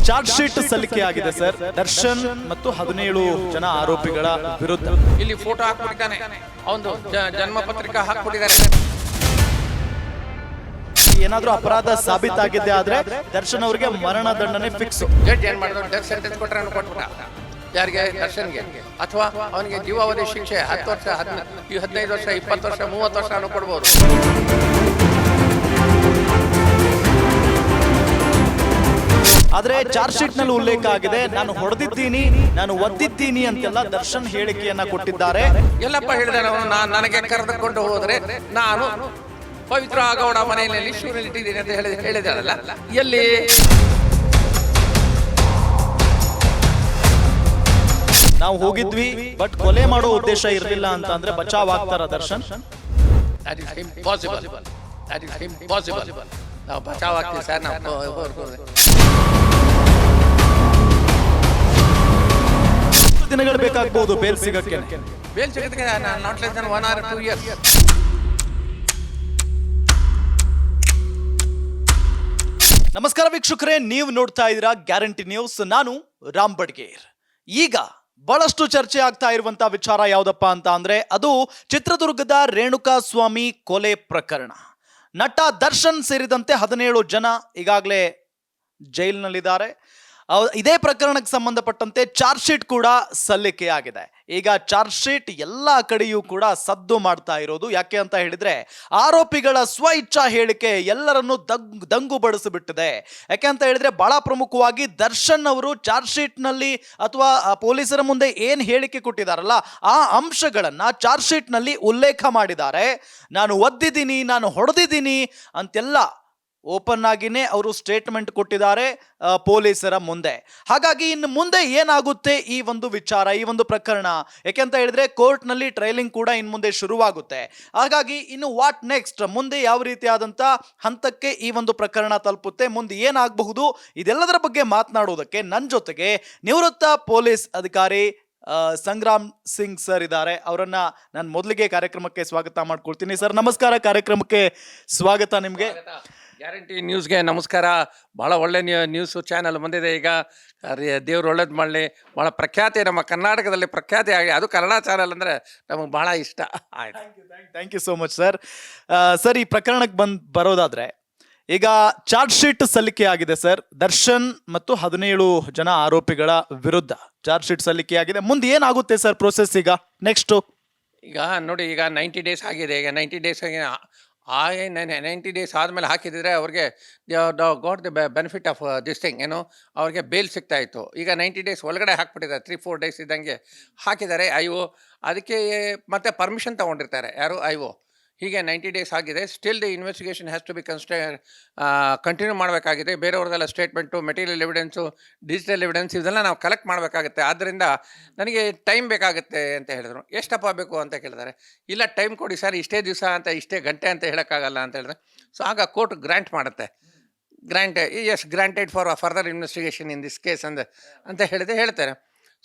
Charge sheet ಸಲ್ಲಿಕೆ ಆಗಿದೆ sir Darshan ಮತ್ತು 17 ಜನ ಆರೋಪಿಗಳ ವಿರುದ್ಧ. ಇಲ್ಲಿ ಫೋಟೋ ಹಾಕ್ಬಿಟ್ಟಿದ್ದಾನೆ, ಅವನು ಜನ್ಮ ಪತ್ರಿಕಾ ಹಾಕ್ಬಿಟ್ಟಿದ್ದಾರೆ. ಏನಾದ್ರೂ ಅಪರಾಧ ಸಾಬೀತಾಗಿದೆ ಆದ್ರೆ ದರ್ಶನ್ ಅವರಿಗೆ ಮರಣ ದಂಡನೆ ಫಿಕ್ಸ್. ಜಡ್ಜ್ ಏನ್ ಮಾಡಿದ್ರು, ಡೆತ್ ಸೆಂಟೆನ್ಸ್ ಕೊಟ್ರೆ ಕೊಟ್ಬಿಟ್ಟ. ಯಾರಿಗೆ? ದರ್ಶನ್ಗೆ. ಅಥವಾ ಅವನಿಗೆ ಜೀವಾವಧಿ ಶಿಕ್ಷೆ 10 ವರ್ಷ, 15 ವರ್ಷ, 20 ವರ್ಷ, 30 ವರ್ಷ ಕೊಡ್ಬೋದು. ಆದ್ರೆ ಚಾರ್ಜ್ ಶೀಟ್ ನಲ್ಲಿ ಉಲ್ಲೇಖ ಆಗಿದೆ, ನಾನು ಹೊಡೆದಿದ್ದೀನಿ, ನಾನು ಒದ್ದಿದ್ದೀನಿ ಅಂತೆಲ್ಲ ದರ್ಶನ್ ಹೇಳಿಕೆಯನ್ನ ಕೊಟ್ಟಿದ್ದಾರೆ. ಎಲ್ಲಪ್ಪ ಹೇಳಿದಾನೆ ಅವನು, ನನಗೆ ಕರೆದುಕೊಂಡು ಹೋದ್ರೆ ನಾನು ಪವಿತ್ರ ಆಗೌಡ ಮನೆಯಲ್ಲಿ ಶಿವನಿಟ್ಟಿದ್ದೀನಿ ಅಂತ ಹೇಳಿದಾರಲ್ಲ, ಎಲ್ಲಿ? ನಾವು ಹೋಗಿದ್ವಿ, ಬಟ್ ಕೊಲೆ ಮಾಡೋ ಉದ್ದೇಶ ಇರಲಿಲ್ಲ ಅಂತ ಅಂದ್ರೆ ಬಚಾವ್ ಆಗ್ತಾರ Darshan? That is impossible. That is impossible. ನಾವು ಬಚಾವ್ ಆಗ್ತೀವಿ ಸರ್. ದಿನಗಳು ಬೇಕಾಗಬಹುದು ಬೇಲ್ ಸಿಗಕ್ಕೆ. ಬೇಲ್ ಸಿಗೋದಕ್ಕೆ not less than 1 or 2 years. ನಮಸ್ಕಾರ ವೀಕ್ಷಕರೇ, ನೀವು ನೋಡ್ತಾ ಇದ್ದೀರಾ ಗ್ಯಾರಂಟಿ ನ್ಯೂಸ್. ನಾನು ರಾಮ್ ಬಡ್ಗೇರ್. ಈಗ ಬಹಳಷ್ಟು ಚರ್ಚೆ ಆಗ್ತಾ ಇರುವಂತ ವಿಚಾರ ಯಾವ್ದಪ್ಪ ಅಂತ ಅಂದ್ರೆ ಅದು ಚಿತ್ರದುರ್ಗದ ರೇಣುಕಾ ಸ್ವಾಮಿ ಕೊಲೆ ಪ್ರಕರಣ. ನಟ ದರ್ಶನ್ ಸೇರಿದಂತೆ 17 ಜನ ಈಗಾಗಲೇ ಜೈಲಿನಲ್ಲಿದ್ದಾರೆ. ಇದೇ ಪ್ರಕರಣಕ್ಕೆ ಸಂಬಂಧಪಟ್ಟಂತೆ ಚಾರ್ಜ್ ಶೀಟ್ ಕೂಡ ಸಲ್ಲಿಕೆ ಆಗಿದೆ. ಈಗ ಚಾರ್ಜ್ ಶೀಟ್ ಎಲ್ಲ ಕಡೆಯೂ ಕೂಡ ಸದ್ದು ಮಾಡ್ತಾ ಇರೋದು ಯಾಕೆ ಅಂತ ಹೇಳಿದ್ರೆ ಆರೋಪಿಗಳ ಸ್ವ ಇಚ್ಛಾ ಹೇಳಿಕೆ ಎಲ್ಲರನ್ನು ದಂಗು ಬಡಿಸಿಬಿಟ್ಟಿದೆ. ಯಾಕೆ ಅಂತ ಹೇಳಿದ್ರೆ ಬಹಳ ಪ್ರಮುಖವಾಗಿ ದರ್ಶನ್ ಅವರು ಚಾರ್ಜ್ ಶೀಟ್ ನಲ್ಲಿ ಅಥವಾ ಪೊಲೀಸರ ಮುಂದೆ ಏನ್ ಹೇಳಿಕೆ ಕೊಟ್ಟಿದಾರಲ್ಲ ಆ ಅಂಶಗಳನ್ನ ಚಾರ್ಜ್ ಶೀಟ್ ನಲ್ಲಿ ಉಲ್ಲೇಖ ಮಾಡಿದ್ದಾರೆ. ನಾನು ಒದ್ದಿದ್ದೀನಿ, ನಾನು ಹೊಡೆದಿದ್ದೀನಿ ಅಂತೆಲ್ಲ ಓಪನ್ ಆಗಿನೇ ಅವರು ಸ್ಟೇಟ್ಮೆಂಟ್ ಕೊಟ್ಟಿದ್ದಾರೆ ಪೊಲೀಸರ ಮುಂದೆ. ಹಾಗಾಗಿ ಇನ್ನು ಮುಂದೆ ಏನಾಗುತ್ತೆ ಈ ಒಂದು ವಿಚಾರ, ಈ ಒಂದು ಪ್ರಕರಣ, ಯಾಕೆಂತ ಹೇಳಿದ್ರೆ ಕೋರ್ಟ್ ನಲ್ಲಿ ಟ್ರೈಲಿಂಗ್ ಕೂಡ ಇನ್ನು ಮುಂದೆ ಶುರುವಾಗುತ್ತೆ. ಹಾಗಾಗಿ ಇನ್ನು ವಾಟ್ ನೆಕ್ಸ್ಟ್, ಮುಂದೆ ಯಾವ ರೀತಿಯಾದಂಥ ಹಂತಕ್ಕೆ ಈ ಒಂದು ಪ್ರಕರಣ ತಲುಪುತ್ತೆ, ಮುಂದೆ ಏನಾಗಬಹುದು, ಇದೆಲ್ಲದರ ಬಗ್ಗೆ ಮಾತನಾಡುವುದಕ್ಕೆ ನನ್ನ ಜೊತೆಗೆ ನಿವೃತ್ತ ಪೊಲೀಸ್ ಅಧಿಕಾರಿ ಸಂಗ್ರಾಮ್ ಸಿಂಗ್ ಸರ್ ಇದ್ದಾರೆ. ಅವರನ್ನ ನಾನು ಮೊದಲಿಗೆ ಕಾರ್ಯಕ್ರಮಕ್ಕೆ ಸ್ವಾಗತ ಮಾಡ್ಕೊಳ್ತೀನಿ. ಸರ್ ನಮಸ್ಕಾರ, ಕಾರ್ಯಕ್ರಮಕ್ಕೆ ಸ್ವಾಗತ ನಿಮಗೆ. ಗ್ಯಾರಂಟಿ ನ್ಯೂಸ್ಗೆ ನಮಸ್ಕಾರ. ಭಾಳ ಒಳ್ಳೆ ನ್ಯೂಸ್ ಚಾನಲ್ ಬಂದಿದೆ. ಈಗ ದೇವ್ರು ಒಳ್ಳೇದು ಮಾಡಲಿ. ಭಾಳ ಪ್ರಖ್ಯಾತಿ, ನಮ್ಮ ಕರ್ನಾಟಕದಲ್ಲಿ ಪ್ರಖ್ಯಾತಿ ಆಗಿ, ಅದು ಕನ್ನಡ ಚಾನಲ್ ಅಂದರೆ ನಮಗೆ ಭಾಳ ಇಷ್ಟ. Thank you so much sir. Sir, ಈ ಪ್ರಕರಣಕ್ಕೆ ಬರೋದಾದ್ರೆ ಈಗ ಚಾರ್ಜ್ ಶೀಟ್ ಸಲ್ಲಿಕೆ ಆಗಿದೆ ಸರ್. ದರ್ಶನ್ ಮತ್ತು 17 ಜನ ಆರೋಪಿಗಳ ವಿರುದ್ಧ ಚಾರ್ಜ್ ಶೀಟ್ ಸಲ್ಲಿಕೆ ಆಗಿದೆ. ಮುಂದೆ ಏನಾಗುತ್ತೆ ಸರ್ ಪ್ರೋಸೆಸ್ ಈಗ ನೆಕ್ಸ್ಟ್? ಈಗ ನೋಡಿ, ಈಗ 90 ಡೇಸ್ ಆಗಿದೆ. ಈಗ 90 ಡೇಸ್ ಆಗಿ 90 ಡೇಸ್ ಆದಮೇಲೆ ಹಾಕಿದರೆ ಅವ್ರಿಗೆ got the benefit of this thing, ಏನು, ಅವ್ರಿಗೆ ಬೇಲ್ ಸಿಗ್ತಾ ಇತ್ತು. ಈಗ 90 ಡೇಸ್ ಒಳಗಡೆ ಹಾಕ್ಬಿಟ್ಟಿದ್ದಾರೆ. 3-4 ಡೇಸ್ ಇದ್ದಂಗೆ ಹಾಕಿದ್ದಾರೆ IO. ಅದಕ್ಕೆ ಮತ್ತೆ ಪರ್ಮಿಷನ್ ತೊಗೊಂಡಿರ್ತಾರೆ ಯಾರು, IO. ಹೀಗೆ 90 ಡೇಸ್ ಆಗಿದೆ. Still the investigation has to be continue ಮಾಡಬೇಕಾಗಿದೆ. ಬೇರೆಯವ್ರದ್ದೆಲ್ಲ statement, material evidence, digital evidence ಇದೆಲ್ಲ ನಾವು ಕಲೆಕ್ಟ್ ಮಾಡಬೇಕಾಗುತ್ತೆ. ಆದ್ದರಿಂದ ನನಗೆ ಟೈಮ್ ಬೇಕಾಗುತ್ತೆ ಅಂತ ಹೇಳಿದ್ರು. ಎಷ್ಟಪ್ಪ ಬೇಕು ಅಂತ ಕೇಳಿದ್ದಾರೆ. ಇಲ್ಲ, ಟೈಮ್ ಕೊಡಿ ಸರ್, ಇಷ್ಟೇ ದಿವಸ ಅಂತ, ಇಷ್ಟೇ ಗಂಟೆ ಅಂತ ಹೇಳೋಕ್ಕಾಗಲ್ಲ ಅಂತ ಹೇಳಿದ್ರೆ. ಸೊ ಆಗ ಕೋರ್ಟ್ ಗ್ರ್ಯಾಂಟ್ ಮಾಡುತ್ತೆ. Granted for further investigation in this case ಅಂತ ಹೇಳ್ತಾರೆ.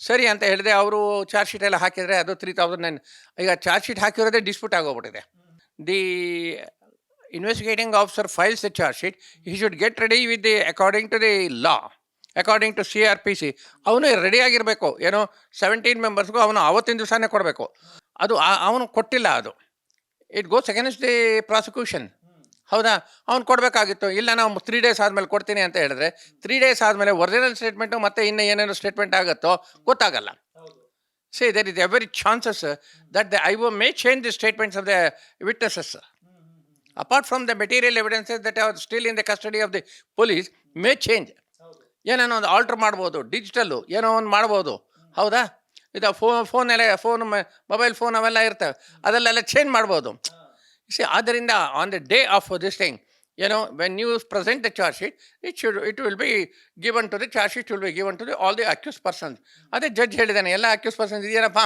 ಸರಿ ಅಂತ ಹೇಳಿದೆ. ಅವರು ಚಾರ್ಜ್ ಶೀಟ್ ಎಲ್ಲ ಹಾಕಿದರೆ ಅದು 3009. ಈಗ ಚಾರ್ಜ್ ಶೀಟ್ ಹಾಕಿರೋದೇ ಡಿಸ್ಪ್ಯೂಟ್ ಆಗೋಗ್ಬಿಟ್ಟಿದೆ. The investigating officer files the charge sheet. He should get ready with according to the law, according to CRPC. ಅವನು ರೆಡಿ ಆಗಿರಬೇಕು. ಏನೋ 17 ಮೆಂಬರ್ಸ್ಗೂ ಅವನು ಆವತ್ತಿನ ದಿವಸನೇ ಕೊಡಬೇಕು. ಅದು ಅವನು ಕೊಟ್ಟಿಲ್ಲ. ಅದು it goes against the prosecution. ಹೌದಾ? ಅವ್ನು ಕೊಡಬೇಕಾಗಿತ್ತು. ಇಲ್ಲ, ನಾವು 3 ಡೇಸ್ ಆದಮೇಲೆ ಕೊಡ್ತೀನಿ ಅಂತ ಹೇಳಿದ್ರೆ 3 ಡೇಸ್ ಆದಮೇಲೆ ಒರಿಜಿನಲ್ ಸ್ಟೇಟ್ಮೆಂಟು ಮತ್ತೆ ಇನ್ನೂ ಏನೇನೋ ಸ್ಟೇಟ್ಮೆಂಟ್ ಆಗುತ್ತೋ ಗೊತ್ತಾಗಲ್ಲ. See, there is every chances that the IO may change the statements of the witnesses. Apart from the material evidences that are still in the custody of the police may change. ಏನೇನೋ ಒಂದು alter ಮಾಡ್ಬೋದು, digital ಏನೋ ಒಂದು ಮಾಡ್ಬೋದು. ಹೌದಾ? ಇದು phone mobile phone ಅವೆಲ್ಲ ಇರ್ತವೆ, ಅದಲ್ಲೆಲ್ಲ ಚೇಂಜ್ ಮಾಡ್ಬೋದು. ಸಿ, ಆದ್ದರಿಂದ on the day of this thing, when you present the charge sheet, it will be given to the charge sheet will be given to all the accused persons. ಅದೇ judge ಹೇಳಿದ್ದಾನೆ, ಎಲ್ಲ accused persons ಇದೆಯೇನಪ್ಪ?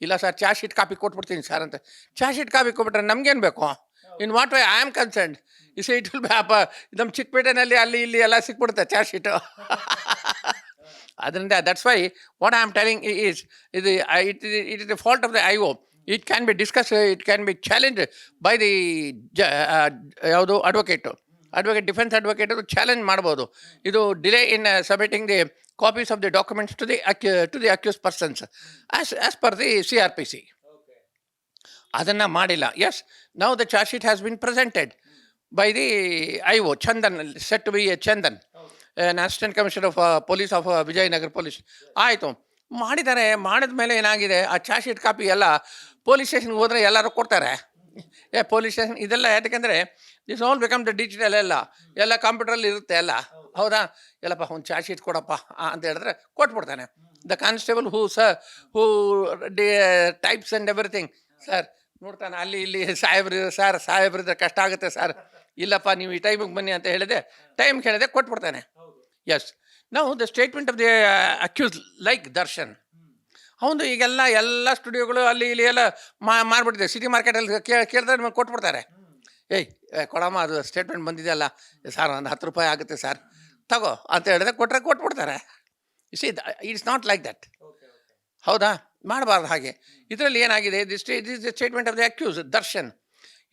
ಇಲ್ಲ sir, charge sheet copy ಕೊಟ್ಬಿಡ್ತೀನಿ sir ಅಂತ. Charge sheet copy ಕೊಟ್ಬಿಟ್ರೆ ನಮ್ಗೇನು ಬೇಕು? In what way I am concerned, it will be ನಮ್ಮ ಚಿಕ್ಕಪೇಟೆನಲ್ಲಿ ಅಲ್ಲಿ ಇಲ್ಲಿ ಎಲ್ಲ ಸಿಕ್ಬಿಡುತ್ತೆ ಚಾರ್ಜ್ ಶೀಟು. ಅದರಿಂದ that's why what I am telling it is the fault of the IO. It can be discussed, it can be challenged by the ಯಾವುದು advocate. Defence advocate challenge ಮಾಡ್ಬೋದು. ಇದು delay in submitting the copies of the documents to the accuse persons as per the CRPC. ಅದನ್ನು ಮಾಡಿಲ್ಲ. Yes, now the charge sheet has been presented by the IO Chandan, set to be Chandan, assistant commissioner of police of Vijayanagara police. ಆಯಿತು, ಮಾಡಿದ್ದಾರೆ. ಮಾಡಿದ ಮೇಲೆ ಏನಾಗಿದೆ, ಆ charge sheet copy ಎಲ್ಲ police ಸ್ಟೇಷನ್ಗೆ ಹೋದರೆ ಎಲ್ಲರೂ ಕೊಡ್ತಾರೆ. ಪೊಲೀಸ್ ಸ್ಟೇಷನ್ ಇದೆಲ್ಲ ಯಾಕೆಂದರೆ this all become the digital, ಎಲ್ಲ ಕಂಪ್ಯೂಟ್ರಲ್ಲಿ ಇರುತ್ತೆ ಎಲ್ಲ. ಹೌದಾ, ಎಲ್ಲಪ್ಪ ಒಂದು ಚಾರ್ಜ್ ಶೀಟ್ ಕೊಡಪ್ಪ ಅಂತ ಹೇಳಿದ್ರೆ ಕೊಟ್ಬಿಡ್ತಾನೆ. The constable who types and everything, sir ನೋಡ್ತಾನೆ ಅಲ್ಲಿ ಇಲ್ಲಿ ಸಾಹೇಬ್ರಿದ್ರೆ ಕಷ್ಟ ಆಗುತ್ತೆ ಸರ್, ಇಲ್ಲಪ್ಪ ನೀವು ಈ ಟೈಮಿಗೆ ಬನ್ನಿ ಅಂತ ಹೇಳಿದೆ, ಟೈಮ್ ಕೇಳಿದೆ ಕೊಟ್ಬಿಡ್ತಾನೆ. ಎಸ್, ನಾವು the statement of the accuse like Darshan, ಹೌದು ಎಲ್ಲ ಸ್ಟುಡಿಯೋಗಳು ಅಲ್ಲಿ ಇಲ್ಲಿ ಎಲ್ಲ ಮಾಡಿಬಿಟ್ಟಿದೆ. ಸಿಟಿ ಮಾರ್ಕೆಟಲ್ಲಿ ಕೇಳಿದ್ರೆ ನಿಮಗೆ ಕೊಟ್ಬಿಡ್ತಾರೆ. ಕೊಡಮ್ಮ ಅದು ಸ್ಟೇಟ್ಮೆಂಟ್ ಬಂದಿದೆಯಲ್ಲ ಸರ್, ಒಂದು 10 ರೂಪಾಯಿ ಆಗುತ್ತೆ ಸರ್, ತಗೋ ಅಂತ ಹೇಳಿದ್ರೆ ಕೊಟ್ಬಿಡ್ತಾರೆ. It's not like that. ಹೌದಾ, ಮಾಡಬಾರ್ದು ಹಾಗೆ. ಇದರಲ್ಲಿ ಏನಾಗಿದೆ, this is the statement of the accused Darshan.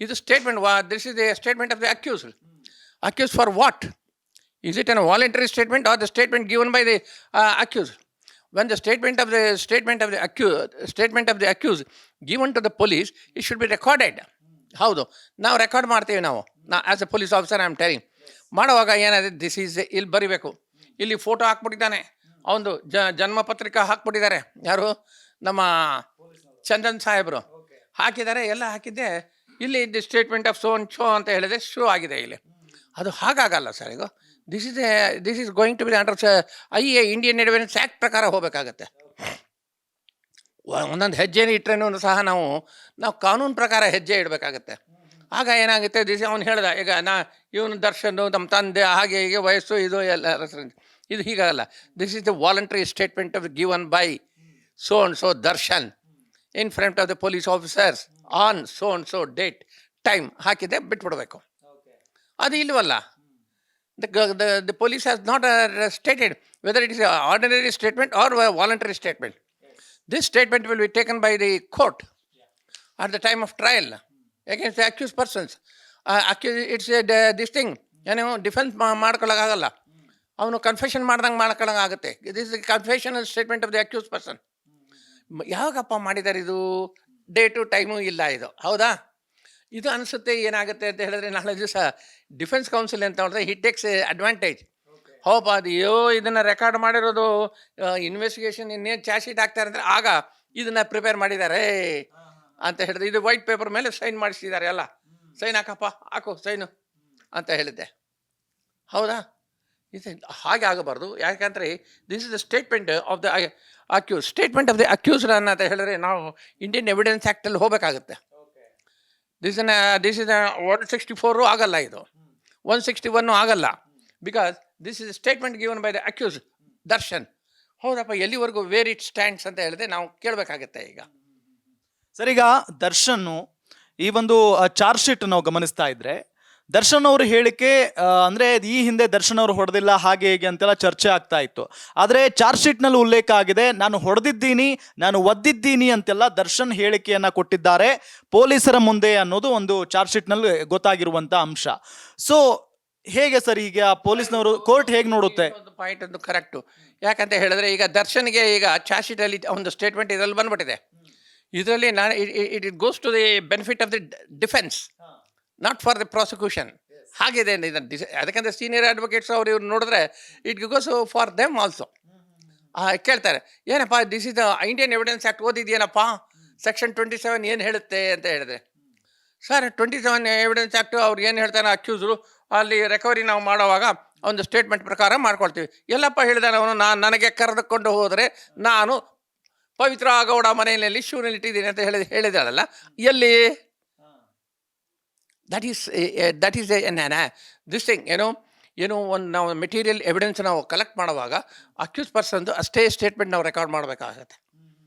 ಇದು statement, this is the statement of the accused for what? Is it a voluntary statement or the statement given by the accused? When the statement of the accused given to the police, it should be recorded. ಹೌದು, ನಾವು record ಮಾಡ್ತೀವಿ. ನಾವು as A police officer I am telling. ಮಾಡುವಾಗ ಏನಾದರೆ this is ಇಲ್ಲಿ ಬರಿಬೇಕು. ಇಲ್ಲಿ photo ಹಾಕ್ಬಿಟ್ಟಿದ್ದಾನೆ, ಅವನು ಜನ್ಮ ಪತ್ರಿಕಾ ಹಾಕ್ಬಿಟ್ಟಿದ್ದಾರೆ. ಯಾರು? ನಮ್ಮ ಚಂದನ್ ಸಾಹೇಬರು ಹಾಕಿದ್ದಾರೆ. ಎಲ್ಲ ಹಾಕಿದ್ದೆ ಇಲ್ಲಿ the statement of so and show ಅಂತ ಹೇಳಿದೆ, ಶೋ ಆಗಿದೆ ಇಲ್ಲಿ. ಅದು ಹಾಗಾಗಲ್ಲ ಸರ್. ಈಗ this is going to be under Indian evidence act ಪ್ರಕಾರ ಹೋಗಬೇಕಾಗತ್ತೆ. ಒಂದೊಂದು ಹೆಜ್ಜೆನೇ ಇಟ್ಟರೇನೂ ಸಹ ನಾವು ಕಾನೂನು ಪ್ರಕಾರ ಹೆಜ್ಜೆ ಇಡಬೇಕಾಗತ್ತೆ. ಆಗ ಏನಾಗುತ್ತೆ, ಅವನು ಹೇಳ್ದ, ಈಗ ಇವನು ದರ್ಶನ್ ನಮ್ಮ ತಂದೆ ಹಾಗೆ ಹೀಗೆ ವಯಸ್ಸು ಇದು ಎಲ್ಲ ರೆಫರೆನ್ಸ್, ಇದು ಹೀಗಾಗಲ್ಲ. This is the voluntary statement of given by so and so Darshan in front of the police officers on so and so date time ಹಾಕಿದೆ, ಬಿಟ್ಬಿಡ್ಬೇಕು. ಅದು ಇಲ್ವಲ್ಲ. The police has not stated whether it is an ordinary statement or a voluntary statement. This statement will be taken by the court at the time of trial against the accused persons. It's this thing, defence ಮಾಡ್ಕೊಳ್ಳೋಕ್ಕಾಗಲ್ಲ. ಅವನು confession ಮಾಡ್ಕೊಳ್ಳೋಂಗಾಗುತ್ತೆ. This is the confessional statement of the accuse person. ಯಾವಾಗಪ್ಪ ಮಾಡಿದ್ದಾರೆ ಇದು? Date time ಇಲ್ಲ ಇದು. ಹೌದಾ? ಇದು ಅನಿಸುತ್ತೆ ಏನಾಗುತ್ತೆ ಅಂತ ಹೇಳಿದ್ರೆ, ನಾಳೆ ದಿವಸ ಡಿಫೆನ್ಸ್ ಕೌನ್ಸಿಲ್ ಅಂತ ಹೇಳಿದ್ರೆ ಹಿ ಟೇಕ್ಸ್ ಅಡ್ವಾಂಟೇಜ್. ಹೌಪ, ಅದು ಇದನ್ನು ರೆಕಾರ್ಡ್ ಮಾಡಿರೋದು ಇನ್ವೆಸ್ಟಿಗೇಷನ್ ಇನ್ನೇನು ಚಾರ್ಜ್ ಶೀಟ್ ಆಗ್ತಾರೆ ಅಂದರೆ ಆಗ ಇದನ್ನು ಪ್ರಿಪೇರ್ ಮಾಡಿದ್ದಾರೆ ಅಂತ ಹೇಳಿದ್ರೆ, ಇದು ವೈಟ್ ಪೇಪರ್ ಮೇಲೆ ಸೈನ್ ಮಾಡಿಸಿದ್ದಾರೆ. ಎಲ್ಲ ಸೈನ್ ಹಾಕು ಸೈನು ಅಂತ ಹೇಳಿದ್ದೆ. ಹೌದಾ? ಇದು ಹಾಗೆ ಆಗಬಾರ್ದು. ಯಾಕಂದರೆ this is the statement of the accuse. Statement of the accused ಅಂತ ಹೇಳಿದ್ರೆ ನಾವು ಇಂಡಿಯನ್ ಎವಿಡೆನ್ಸ್ ಆ್ಯಕ್ಟಲ್ಲಿ ಹೋಗಬೇಕಾಗುತ್ತೆ. ದಿಸ್ ಇಸ್ 164 ಆಗಲ್ಲ, ಇದು 161 ಆಗಲ್ಲ. Because this is statement given by the accuse Darshan. ಹೌದಪ್ಪ, ಎಲ್ಲಿವರೆಗೂ ವೇರ್ ಇಟ್ ಸ್ಟ್ಯಾಂಡ್ಸ್ ಅಂತ ಹೇಳಿದ್ರೆ ನಾವು ಕೇಳಬೇಕಾಗತ್ತೆ. ಈಗ ಸರ್, ಈಗ ದರ್ಶನ್ ಈ ಒಂದು ಚಾರ್ಜ್ ಶೀಟ್ ನಾವು ಗಮನಿಸ್ತಾ ಇದ್ರೆ, ದರ್ಶನ್ ಅವರು ಹೇಳಿಕೆ ಅಂದ್ರೆ ಈ ಹಿಂದೆ ದರ್ಶನ್ ಅವರು ಹೊಡೆದಿಲ್ಲ ಹಾಗೆ ಹೇಗೆ ಅಂತೆಲ್ಲ ಚರ್ಚೆ ಆಗ್ತಾ ಇತ್ತು. ಆದರೆ ಚಾರ್ಜ್ ಶೀಟ್ನಲ್ಲಿ ಉಲ್ಲೇಖ ಆಗಿದೆ, ನಾನು ಹೊಡೆದಿದ್ದೀನಿ, ನಾನು ಒದ್ದಿದ್ದೀನಿ ಅಂತೆಲ್ಲ ದರ್ಶನ್ ಹೇಳಿಕೆಯನ್ನ ಕೊಟ್ಟಿದ್ದಾರೆ ಪೊಲೀಸರ ಮುಂದೆ ಅನ್ನೋದು ಒಂದು ಚಾರ್ಜ್ ಶೀಟ್ನಲ್ಲಿ ಗೊತ್ತಾಗಿರುವಂತ ಅಂಶ. ಸೊ ಹೇಗೆ ಸರ್, ಈಗ ಪೊಲೀಸ್ನವರು ಕೋರ್ಟ್ ಹೇಗೆ ನೋಡುತ್ತೆ? ಒಂದು ಪಾಯಿಂಟ್ ಒಂದು ಕರೆಕ್ಟು. ಯಾಕಂತ ಹೇಳಿದ್ರೆ ಈಗ ದರ್ಶನ್ಗೆ ಈಗ ಚಾರ್ಜ್ ಶೀಟಲ್ಲಿ ಒಂದು ಸ್ಟೇಟ್ಮೆಂಟ್ ಇದರಲ್ಲಿ ಬಂದ್ಬಿಟ್ಟಿದೆ. ಇದರಲ್ಲಿ it goes to the benefit of the defence, not for the prosecution. ಹಾಗಿದೆ ಅದಕ್ಕಂದ್ರೆ ಸೀನಿಯರ್ ಅಡ್ವೊಕೇಟ್ಸ್ ಅವರು ಇವ್ರು ನೋಡಿದ್ರೆ it goes for them also. ಕೇಳ್ತಾರೆ, ಏನಪ್ಪ this is the Indian evidence act ಓದಿದ್ಯೇನಪ್ಪ, ಸೆಕ್ಷನ್ 27 ಏನು ಹೇಳುತ್ತೆ ಅಂತ ಹೇಳಿದ್ರೆ, ಸರ್ 27 ಎವಿಡೆನ್ಸ್ ಆ್ಯಕ್ಟು ಅವ್ರು ಏನು ಹೇಳ್ತಾರೆ ಅಕ್ಯೂಸ್ರು, ಅಲ್ಲಿ ರಿಕವರಿ ನಾವು ಮಾಡೋವಾಗ ಒಂದು ಸ್ಟೇಟ್ಮೆಂಟ್ ಪ್ರಕಾರ ಮಾಡ್ಕೊಳ್ತೀವಿ. ಎಲ್ಲಪ್ಪ ಹೇಳಿದಾನೆ ಅವನು, ನನಗೆ ಕರೆದುಕೊಂಡು ಹೋದರೆ ನಾನು ಪವಿತ್ರ ಗೌಡ ಮನೆಯಲ್ಲಿ ಶೂನಲ್ಲಿ ಇಟ್ಟಿದ್ದೀನಿ ಅಂತ ಹೇಳಿದಾಳಲ್ಲ, ಎಲ್ಲಿ? That is this thing. ಒಂದು ನಾವು ಮೆಟೀರಿಯಲ್ ಎವಿಡೆನ್ಸ್ ನಾವು ಕಲೆಕ್ಟ್ ಮಾಡುವಾಗ ಅಕ್ಯೂಸ್ ಪರ್ಸನ್ದು ಅಷ್ಟೇ ಸ್ಟೇಟ್ಮೆಂಟ್ ನಾವು ರೆಕಾರ್ಡ್ ಮಾಡಬೇಕಾಗತ್ತೆ.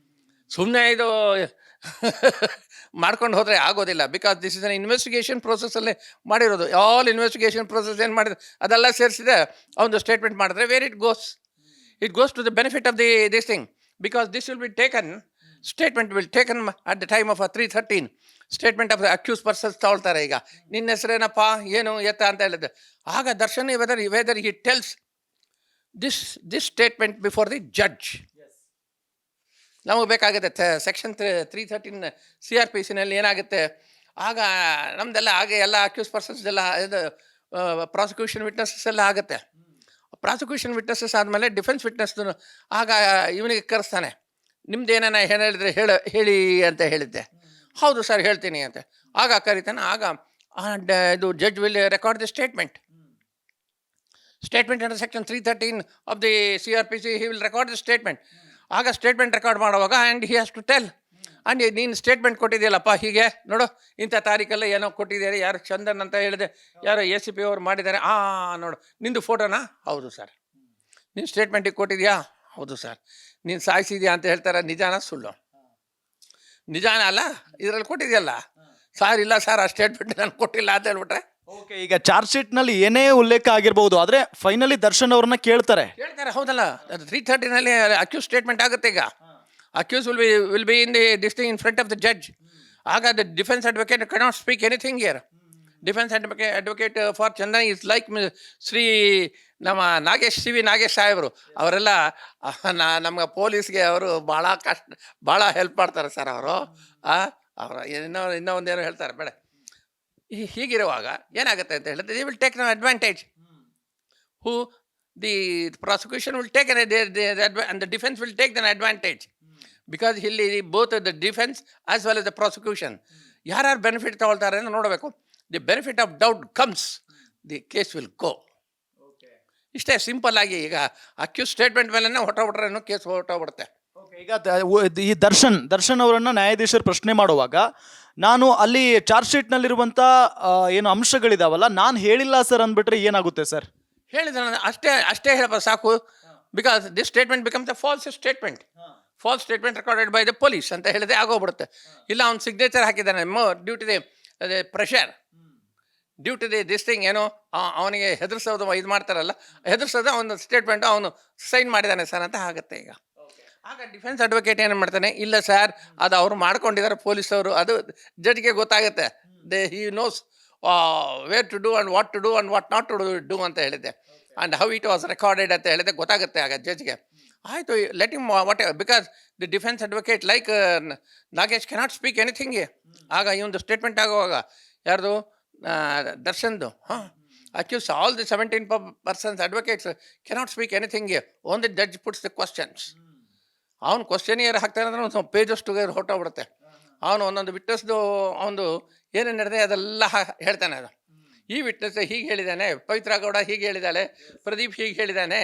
ಸುಮ್ಮನೆ ಇದು ಮಾಡ್ಕೊಂಡು ಹೋದರೆ ಆಗೋದಿಲ್ಲ. Because this is an investigation ಪ್ರೋಸೆಸ್ಸಲ್ಲೇ ಮಾಡಿರೋದು. ಆಲ್ ಇನ್ವೆಸ್ಟಿಗೇಷನ್ ಪ್ರೋಸೆಸ್ ಏನು ಮಾಡಿದ್ರೆ ಅದೆಲ್ಲ ಸೇರಿಸಿದೆ ಒಂದು ಸ್ಟೇಟ್ಮೆಂಟ್ ಮಾಡಿದ್ರೆ where it goes to the benefit of this thing. Because this will be taken, statement will taken at the time of 313 statement of the accuse persons ತಗೊಳ್ತಾರೆ. ಈಗ ನಿನ್ನ ಹೆಸರೇನಪ್ಪ, ಏನು ಎತ್ತ ಅಂತ ಹೇಳಿದ್ರೆ ಆಗ Darshan whether he tells this statement before the judge. ನಮಗೆ ಬೇಕಾಗುತ್ತೆ ಸೆಕ್ಷನ್ 313 CRPCನಲ್ಲಿ ಏನಾಗುತ್ತೆ, ಆಗ ನಮ್ದೆಲ್ಲ ಹಾಗೆ ಎಲ್ಲ ಅಕ್ಯೂಸ್ ಪರ್ಸನ್ಸ್ ಎಲ್ಲ ಇದು ಪ್ರಾಸಿಕ್ಯೂಷನ್ ವಿಟ್ನೆಸಸ್ ಎಲ್ಲ ಆಗುತ್ತೆ. ಪ್ರಾಸಿಕ್ಯೂಷನ್ ವಿಟ್ನೆಸಸ್ ಆದಮೇಲೆ ಡಿಫೆನ್ಸ್ ವಿಟ್ನೆಸ್ ಆಗ ಇವನಿಗೆ ಕರೆಸ್ತಾನೆ, ನಿಮ್ದು ಏನಾನ ಏನು ಹೇಳಿದ್ರೆ ಹೇಳಿ ಅಂತ ಹೇಳಿದ್ದೆ. ಹೌದು ಸರ್ ಹೇಳ್ತೀನಿ ಅಂತ ಆಗ ಕರೀತಾನೆ. ಆಗ ಇದು judge will record the statement under section 313 of the CRPC. He will record the statement. ಆಗ ಸ್ಟೇಟ್ಮೆಂಟ್ ರೆಕಾರ್ಡ್ ಮಾಡುವಾಗ and he has to tell, and ನೀನು ಸ್ಟೇಟ್ಮೆಂಟ್ ಕೊಟ್ಟಿದೆಯಲ್ಲಪ್ಪ, ಹೀಗೆ ನೋಡು ಇಂಥ ತಾರೀಕಲ್ಲ ಏನೋ ಕೊಟ್ಟಿದ್ದಾರೆ, ಯಾರು ಚಂದನ್ ಅಂತ ಹೇಳಿದೆ, ಯಾರೋ ACP ಅವ್ರು ಮಾಡಿದ್ದಾರೆ, ನೋಡು ನಿಂದು ಫೋಟೋನಾ, ಹೌದು ಸರ್. ನೀನು ಸ್ಟೇಟ್ಮೆಂಟಿಗೆ ಕೊಟ್ಟಿದ್ಯಾ, ಹೌದು ಸರ್. ನೀನು ಸಾಯಿಸಿದ್ಯಾ ಅಂತ ಹೇಳ್ತಾರೆ, ನಿಜಾನ ಸುಳ್ಳು? ನಿಜಾನ ಅಲ್ಲ, ಇದರಲ್ಲಿ ಕೊಟ್ಟಿದೆಯಲ್ಲ ಸರ್. ಇಲ್ಲ ಸರ್, ಆ ಸ್ಟೇಟ್ಮೆಂಟ್ ನಾನು ಕೊಟ್ಟಿಲ್ಲ ಅಂತ ಹೇಳ್ಬಿಟ್ರೆ ಓಕೆ, ಈಗ ಚಾರ್ಜ್ ಶೀಟ್ ನಲ್ಲಿ ಏನೇ ಉಲ್ಲೇಖ ಆಗಿರ್ಬೋದು, ಆದ್ರೆ ಫೈನಲಿ ದರ್ಶನ್ ಅವ್ರನ್ನ ಕೇಳ್ತಾರೆ. ಹೌದಲ್ಲ. 313ನಲ್ಲಿ ಅಕ್ಯೂಸ್ ಸ್ಟೇಟ್ಮೆಂಟ್ ಆಗುತ್ತೆ. ಈಗ accused will be in this thing in front of the judge. ಆಗ the defence advocate cannot speak anything here. Defence advocate for Chandan is like Shri ನಮ್ಮ CV ನಾಗೇಶ್ ಸಾಹೇಬರು. ಅವರೆಲ್ಲ ನಮ್ಗೆ ಪೊಲೀಸ್ಗೆ ಅವರು ಭಾಳ ಹೆಲ್ಪ್ ಮಾಡ್ತಾರೆ ಸರ್. ಅವರು ಅವರ ಇನ್ನೂ ಒಂದೇನೋ ಹೇಳ್ತಾರೆ ಬೇಡ. ಹೀಗಿರುವಾಗ ಏನಾಗುತ್ತೆ ಅಂತ ಹೇಳಿದ್ರೆ, they will take no advantage. Who the prosecution will take and the defense will take an advantage, because ಇಲ್ಲಿ both the defense as well as the prosecution ಯಾರ್ಯಾರು ಬೆನಿಫಿಟ್ ತಗೊಳ್ತಾರೆ ಅಂತ ನೋಡಬೇಕು. The benefit of doubt comes, the case will go. ಇಷ್ಟೇ simple ಆಗಿ. ಈಗ accuse statement ಮೇಲೆ ಹೊಟ್ಟೋಗ್ಬಿಟ್ರೆ case ಹೊಟ್ಟೋಗ್ಬಿಡುತ್ತೆ. ಈಗ ಈ ದರ್ಶನ್ ಅವರನ್ನ ನ್ಯಾಯಾಧೀಶರು ಪ್ರಶ್ನೆ ಮಾಡುವಾಗ, ನಾನು ಅಲ್ಲಿ ಚಾರ್ಜ್ ಶೀಟ್ ನಲ್ಲಿರುವಂತ ಏನು ಅಂಶಗಳಿದಾವಲ್ಲ, ನಾನು ಹೇಳಿಲ್ಲ ಸರ್ ಅಂದ್ಬಿಟ್ರೆ ಏನಾಗುತ್ತೆ ಸರ್? ಹೇಳಿದ ಅಷ್ಟೇ ಹೇಳ್ಬೋದು ಸಾಕು. Because this statement becomes a false statement recorded by the police ಅಂತ ಹೇಳಿದೆ ಆಗೋಗ್ಬಿಡುತ್ತೆ. ಇಲ್ಲ ಅವ್ನು ಸಿಗ್ನೇಚರ್ ಹಾಕಿದ್ದಾನೆ due to the pressure, due to the this thing, ಏನೋ ಅವನಿಗೆ ಹೆದರ್ಸೋದು ಇದು ಮಾಡ್ತಾರಲ್ಲ, ಹೆದರ್ಸೋದು ಅವನ ಸ್ಟೇಟ್ಮೆಂಟ್ ಅವನು ಸೈನ್ ಮಾಡಿದ್ದಾನೆ ಸರ್ ಅಂತ ಆಗುತ್ತೆ. ಈಗ ಆಗ ಡಿಫೆನ್ಸ್ ಅಡ್ವೊಕೇಟ್ ಏನು ಮಾಡ್ತಾನೆ, ಇಲ್ಲ ಸರ್ ಅದು ಅವರು ಮಾಡ್ಕೊಂಡಿದ್ದಾರೆ ಪೊಲೀಸವರು, ಅದು ಜಡ್ಜ್ಗೆ ಗೊತ್ತಾಗುತ್ತೆ. He knows where to do and what to do and what not to do ಅಂತ ಹೇಳಿದ್ದೆ, and how it was recorded ಅಂತ ಹೇಳಿದೆ ಗೊತ್ತಾಗುತ್ತೆ ಆಗ ಜಡ್ಜ್ಗೆ. ಆಯಿತು, let him what, because the defence advocate like Nagesh cannot speak anything. ಆಗ ಈ ಒಂದು ಸ್ಟೇಟ್ಮೆಂಟ್ ಆಗುವಾಗ ಯಾರ್ದು, ದರ್ಶನ್ದು, accused all the 17 persons advocates cannot speak anything. Only judge puts the questions. ಅವನು ಕ್ವಶನಿಯರ್ ಹಾಕ್ತಾನೆ ಅಂದ್ರೆ ಒಂದು ಪೇಜಷ್ಟು ಹೊರಟೋಗ್ಬಿಡುತ್ತೆ. ಅವನು ಒಂದೊಂದು ವಿಟ್ನೆಸ್ದು ಅವನು ಏನೇನು ನಡೆದಿದೆ ಅದೆಲ್ಲ ಹೇಳ್ತಾನೆ. ಅದು ಈ ವಿಟ್ನೆಸ್ ಹೀಗೆ ಹೇಳಿದ್ದಾನೆ, ಪವಿತ್ರ ಗೌಡ ಹೀಗೆ ಹೇಳಿದ್ದಾಳೆ, ಪ್ರದೀಪ್ ಹೀಗೆ ಹೇಳಿದ್ದಾನೆ,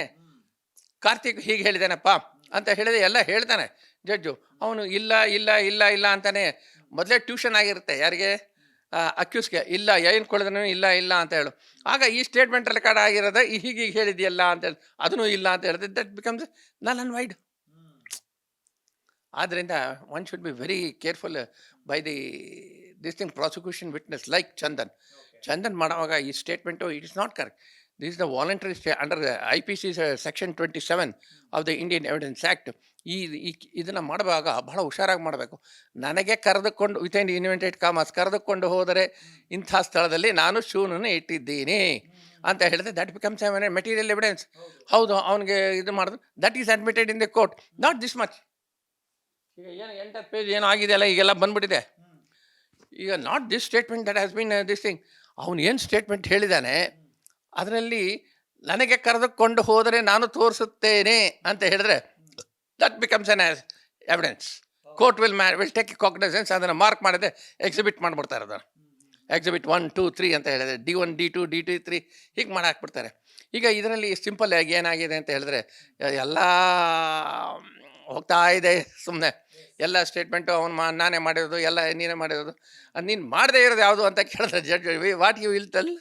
ಕಾರ್ತಿಕ್ ಹೀಗೆ ಹೇಳಿದ್ದಾನಪ್ಪ ಅಂತ ಹೇಳಿದೆ ಎಲ್ಲ ಹೇಳ್ತಾನೆ ಜಡ್ಜು. ಅವನು ಇಲ್ಲ ಇಲ್ಲ ಇಲ್ಲ ಇಲ್ಲ ಅಂತಾನೆ ಮೊದಲೇ ಟ್ಯೂಷನ್ ಆಗಿರುತ್ತೆ ಯಾರಿಗೆ, ಅಕ್ಯೂಸ್ಗೆ. ಇಲ್ಲ ಏನು ಕೊಡಿದ್ರೆ ಇಲ್ಲ ಇಲ್ಲ ಅಂತ ಹೇಳು. ಆಗ ಈ ಸ್ಟೇಟ್ಮೆಂಟ್ ರೆಕಾರ್ಡ್ ಆಗಿರೋದು ಹೀಗೆ ಹೇಳಿದೆಯಲ್ಲ ಅಂತೇಳಿ ಅದನ್ನು ಇಲ್ಲ ಅಂತ ಹೇಳಿದೆ, that becomes null and void. ಆದ್ದರಿಂದ one should be very careful by this thing prosecution witness like Chandan ಮಾಡುವಾಗ ಈ statement it is not correct. This is the voluntary under IPC section 27 of the Indian evidence act. ಇದನ್ನು ಮಾಡುವಾಗ ಬಹಳ ಹುಷಾರಾಗಿ ಮಾಡಬೇಕು. ನನಗೆ ಕರೆದುಕೊಂಡು ವಿತ್ ಇನ್ ಇನ್ವೆಂಟೆಡ್ ಕಾಮರ್ಸ್ ಕರೆದುಕೊಂಡು ಹೋದರೆ ಇಂಥ ಸ್ಥಳದಲ್ಲಿ ನಾನು ಶೂನನ್ನು ಇಟ್ಟಿದ್ದೀನಿ ಅಂತ ಹೇಳಿದ್ರೆ ದಟ್ ಬಿಕಮ್ಸ್ ಮೆಟೀರಿಯಲ್ ಎವಿಡೆನ್ಸ್. ಹೌದು, ಅವನಿಗೆ ಇದು ಮಾಡಿದ್ರು, that is admitted in the court, not this much. ಈಗ ಏನು 8 ಪೇಜ್ ಏನೋ ಆಗಿದೆಯಲ್ಲ, ಈಗೆಲ್ಲ ಬಂದ್ಬಿಟ್ಟಿದೆ. ಈಗ not this statement that has bean this thing. ಅವನು ಏನು ಸ್ಟೇಟ್ಮೆಂಟ್ ಹೇಳಿದ್ದಾನೆ ಅದರಲ್ಲಿ ನನಗೆ ಕರೆದುಕೊಂಡು ಹೋದರೆ ನಾನು ತೋರಿಸುತ್ತೇನೆ ಅಂತ ಹೇಳಿದ್ರೆ that becomes N evidence. Court will take cognisance. ಅದನ್ನು ಮಾರ್ಕ್ ಮಾಡಿದೆ ಎಕ್ಸಿಬಿಟ್ ಮಾಡಿಬಿಡ್ತಾರೆ. ಅದನ್ನು ಎಕ್ಸಿಬಿಟ್ 1, 2, 3 ಅಂತ ಹೇಳಿದ್ರೆ D1, D2, D2, 3 ಹೀಗೆ ಮಾಡಿ ಹಾಕ್ಬಿಡ್ತಾರೆ. ಈಗ ಇದರಲ್ಲಿ ಸಿಂಪಲ್ ಆಗಿ ಏನಾಗಿದೆ ಅಂತ ಹೇಳಿದ್ರೆ ಎಲ್ಲ ಹೋಗ್ತಾ ಇದೆ ಸುಮ್ಮನೆ. ಎಲ್ಲ ಸ್ಟೇಟ್ಮೆಂಟು ನಾನೇ ಮಾಡಿರೋದು, ಎಲ್ಲ ನೀನೇ ಮಾಡಿರೋದು. ಅದು ನೀನು ಮಾಡದೇ ಇರೋದು ಯಾವುದು ಅಂತ ಕೇಳಿದ್ರೆ judge what you will tell.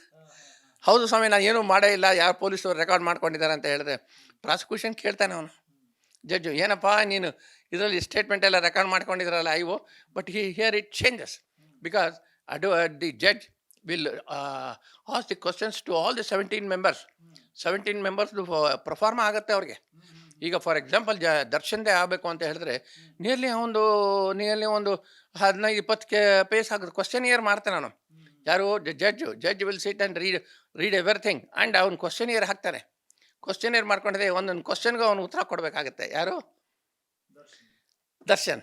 ಹೌದು ಸ್ವಾಮಿ, ನಾನು ಏನೂ ಮಾಡೇ ಇಲ್ಲ, ಯಾರು ಪೊಲೀಸರು ರೆಕಾರ್ಡ್ ಮಾಡ್ಕೊಂಡಿದ್ದಾರೆ ಅಂತ ಹೇಳಿದ್ರೆ ಪ್ರಾಸಿಕ್ಯೂಷನ್ ಕೇಳ್ತಾನೆ ಅವನು. ಜಡ್ಜು, ಏನಪ್ಪ ನೀನು ಇದರಲ್ಲಿ ಸ್ಟೇಟ್ಮೆಂಟ್ ಎಲ್ಲ ರೆಕಾರ್ಡ್ ಮಾಡ್ಕೊಂಡಿದ್ರಲ್ಲ IO, but here it changes because the judge will ask the questions to all the 17 members. 17 members proforma ಆಗುತ್ತೆ ಅವ್ರಿಗೆ. ಈಗ ಫಾರ್ ಎಕ್ಸಾಂಪಲ್ ದರ್ಶನ್ದೇ ಆಗಬೇಕು ಅಂತ ಹೇಳಿದ್ರೆ ನಿಯರ್ಲಿ ಒಂದು 15-20 ಪೇಸ್ ಆಗುತ್ತೆ. ಕ್ವಶನ್ ಇಯರ್ ಮಾಡ್ತಾನೆ ನಾನು. ಯಾರು judge will sit and read everything and ಅವ್ನು ಕ್ವಶನ್ ಇಯರ್ ಹಾಕ್ತಾನೆ. ಕ್ವಶನ್ ಇಯರ್ ಮಾಡ್ಕೊಂಡಿದೆ ಒಂದೊಂದು ಕ್ವಶನ್ಗೂ ಅವನು ಉತ್ತರ ಕೊಡಬೇಕಾಗುತ್ತೆ. ಯಾರು? Darshan.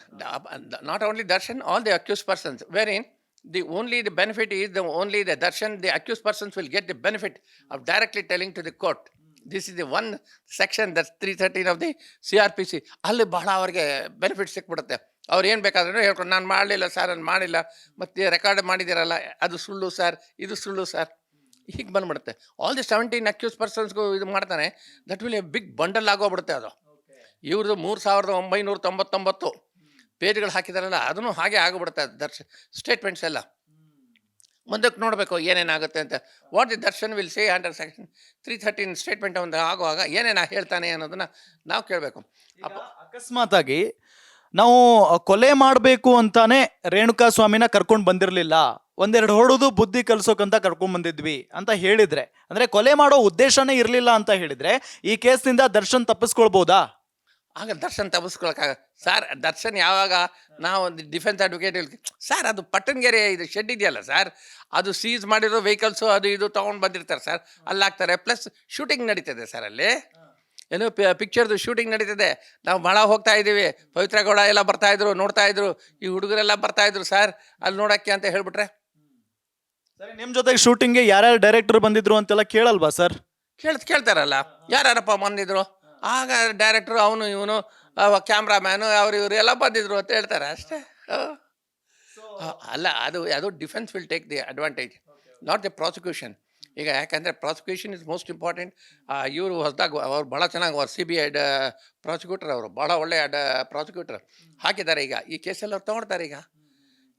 Not only Darshan, all the accused persons, wherein the benefit is only the Darshan, the accused persons will get the benefit of directly telling to the court. This is the one section, that's 313 of the CRPC. ಅಲ್ಲಿ ಬಹಳ ಅವ್ರಿಗೆ benefit ಸಿಕ್ಬಿಡುತ್ತೆ. ಅವ್ರು ಏನು ಬೇಕಾದ್ರೂ ಹೇಳ್ಕೊಂಡು ನಾನು ಮಾಡಲಿಲ್ಲ ಸರ್, ನಾನು ಮಾಡಿಲ್ಲ, ಮತ್ತು ರೆಕಾರ್ಡ್ ಮಾಡಿದ್ದೀರಲ್ಲ ಅದು ಸುಳ್ಳು ಸರ್, ಇದು ಸುಳ್ಳು ಸರ್, ಹೀಗೆ ಬಂದ್ಬಿಡುತ್ತೆ. ಆಲ್ ದಿ 17 ಅಕ್ಯೂಸ್ ಪರ್ಸನ್ಸ್ಗೂ ಇದು ಮಾಡ್ತಾನೆ. That will a big bundle ಆಗೋಗ್ಬಿಡುತ್ತೆ ಅದು. ಇವ್ರದ್ದು 3999 ಪೇಜ್ಗಳು ಹಾಕಿದಾರಲ್ಲ ಅದನ್ನು ಹಾಗೆ ಆಗಿಬಿಡುತ್ತೆ. ಸ್ಟೇಟ್ಮೆಂಟ್ಸ್ ಎಲ್ಲ ಮುಂದಕ್ಕೆ ನೋಡಬೇಕು ಏನೇನಾಗುತ್ತೆ ಅಂತ. What the Darshan will say under section 313 statement ಒಂದು ಆಗುವಾಗ ಏನೇನು ಹೇಳ್ತಾನೆ ಅನ್ನೋದನ್ನ ನಾವು ಕೇಳಬೇಕು. ಅಕಸ್ಮಾತ್ ಆಗಿ ನಾವು ಕೊಲೆ ಮಾಡಬೇಕು ಅಂತಾನೆ ರೇಣುಕಾ ಸ್ವಾಮಿನ ಕರ್ಕೊಂಡು ಬಂದಿರಲಿಲ್ಲ, ಒಂದೆರಡು ಹೊಡೆದು ಬುದ್ಧಿ ಕಲ್ಸೋಕಂತ ಕರ್ಕೊಂಡ್ ಬಂದಿದ್ವಿ ಅಂತ ಹೇಳಿದ್ರೆ, ಅಂದ್ರೆ ಕೊಲೆ ಮಾಡೋ ಉದ್ದೇಶನೇ ಇರಲಿಲ್ಲ ಅಂತ ಹೇಳಿದ್ರೆ ಈ ಕೇಸ್ನಿಂದ ದರ್ಶನ್ ತಪ್ಪಿಸ್ಕೊಳ್ಬೋದಾ? ಆಗ ದರ್ಶನ್ ತಪ್ಪಿಸ್ಕೊಳಕ್ಕಾಗ ಸರ್. ದರ್ಶನ್ ಯಾವಾಗ ನಾವು ಒಂದು ಡಿಫೆನ್ಸ್ ಅಡ್ವೊಕೇಟ್ ಸರ್, ಅದು ಪಟ್ಟಣಗೆರೆ ಇದು ಶೆಡ್ ಇದೆಯಲ್ಲ ಸರ್, ಅದು ಸೀಸ್ ಮಾಡಿರೋ ವೆಹಿಕಲ್ಸು ಅದು ಇದು ತೊಗೊಂಡು ಬಂದಿರ್ತಾರೆ ಸರ್, ಅಲ್ಲಿ ಹಾಕ್ತಾರೆ. ಪ್ಲಸ್ ಶೂಟಿಂಗ್ ನಡೀತದೆ ಸರ್, ಅಲ್ಲಿ ಏನು ಪಿಕ್ಚರ್ದು ಶೂಟಿಂಗ್ ನಡೀತದೆ. ನಾವು ಭಾಳ ಹೋಗ್ತಾ ಇದ್ದೀವಿ, ಪವಿತ್ರ ಗೌಡ ಎಲ್ಲ ಬರ್ತಾಯಿದ್ರು, ನೋಡ್ತಾಯಿದ್ರು, ಈ ಹುಡುಗರೆಲ್ಲ ಬರ್ತಾಯಿದ್ರು ಸರ್ ಅಲ್ಲಿ ನೋಡೋಕ್ಕೆ ಅಂತ ಹೇಳ್ಬಿಟ್ರೆ. ಸರಿ, ನಿಮ್ಮ ಜೊತೆಗೆ ಶೂಟಿಂಗ್ಗೆ ಯಾರ್ಯಾರು ಡೈರೆಕ್ಟರ್ ಬಂದಿದ್ರು ಅಂತೆಲ್ಲ ಕೇಳಲ್ವಾ ಸರ್? ಕೇಳ್ತಾರಲ್ಲ, ಯಾರಪ್ಪ ಬಂದಿದ್ರು. ಆಗ ಡೈರೆಕ್ಟ್ರು ಅವನು ಇವನು ಕ್ಯಾಮ್ರಾಮ್ಯಾನು ಇವರು ಎಲ್ಲ ಬಂದಿದ್ರು ಅಂತ ಹೇಳ್ತಾರೆ ಅಷ್ಟೇ. ಅಲ್ಲ, ಅದು defence will take the advantage, not the prosecution. ಈಗ ಯಾಕಂದರೆ ಪ್ರಾಸಿಕ್ಯೂಷನ್ ಇಸ್ ಮೋಸ್ಟ್ ಇಂಪಾರ್ಟೆಂಟ್. ಇವರು ಹೊಸದಾಗ ಅವ್ರು ಭಾಳ ಚೆನ್ನಾಗಿ ಅವ್ರು CBI ಪ್ರಾಸಿಕ್ಯೂಟರ್, ಅವರು ಭಾಳ ಒಳ್ಳೆಯ ಪ್ರಾಸಿಕ್ಯೂಟರ್ ಹಾಕಿದ್ದಾರೆ. ಈಗ ಈ ಕೇಸಲ್ಲಿ ಅವ್ರು ತೊಗೊಳ್ತಾರೆ. ಈಗ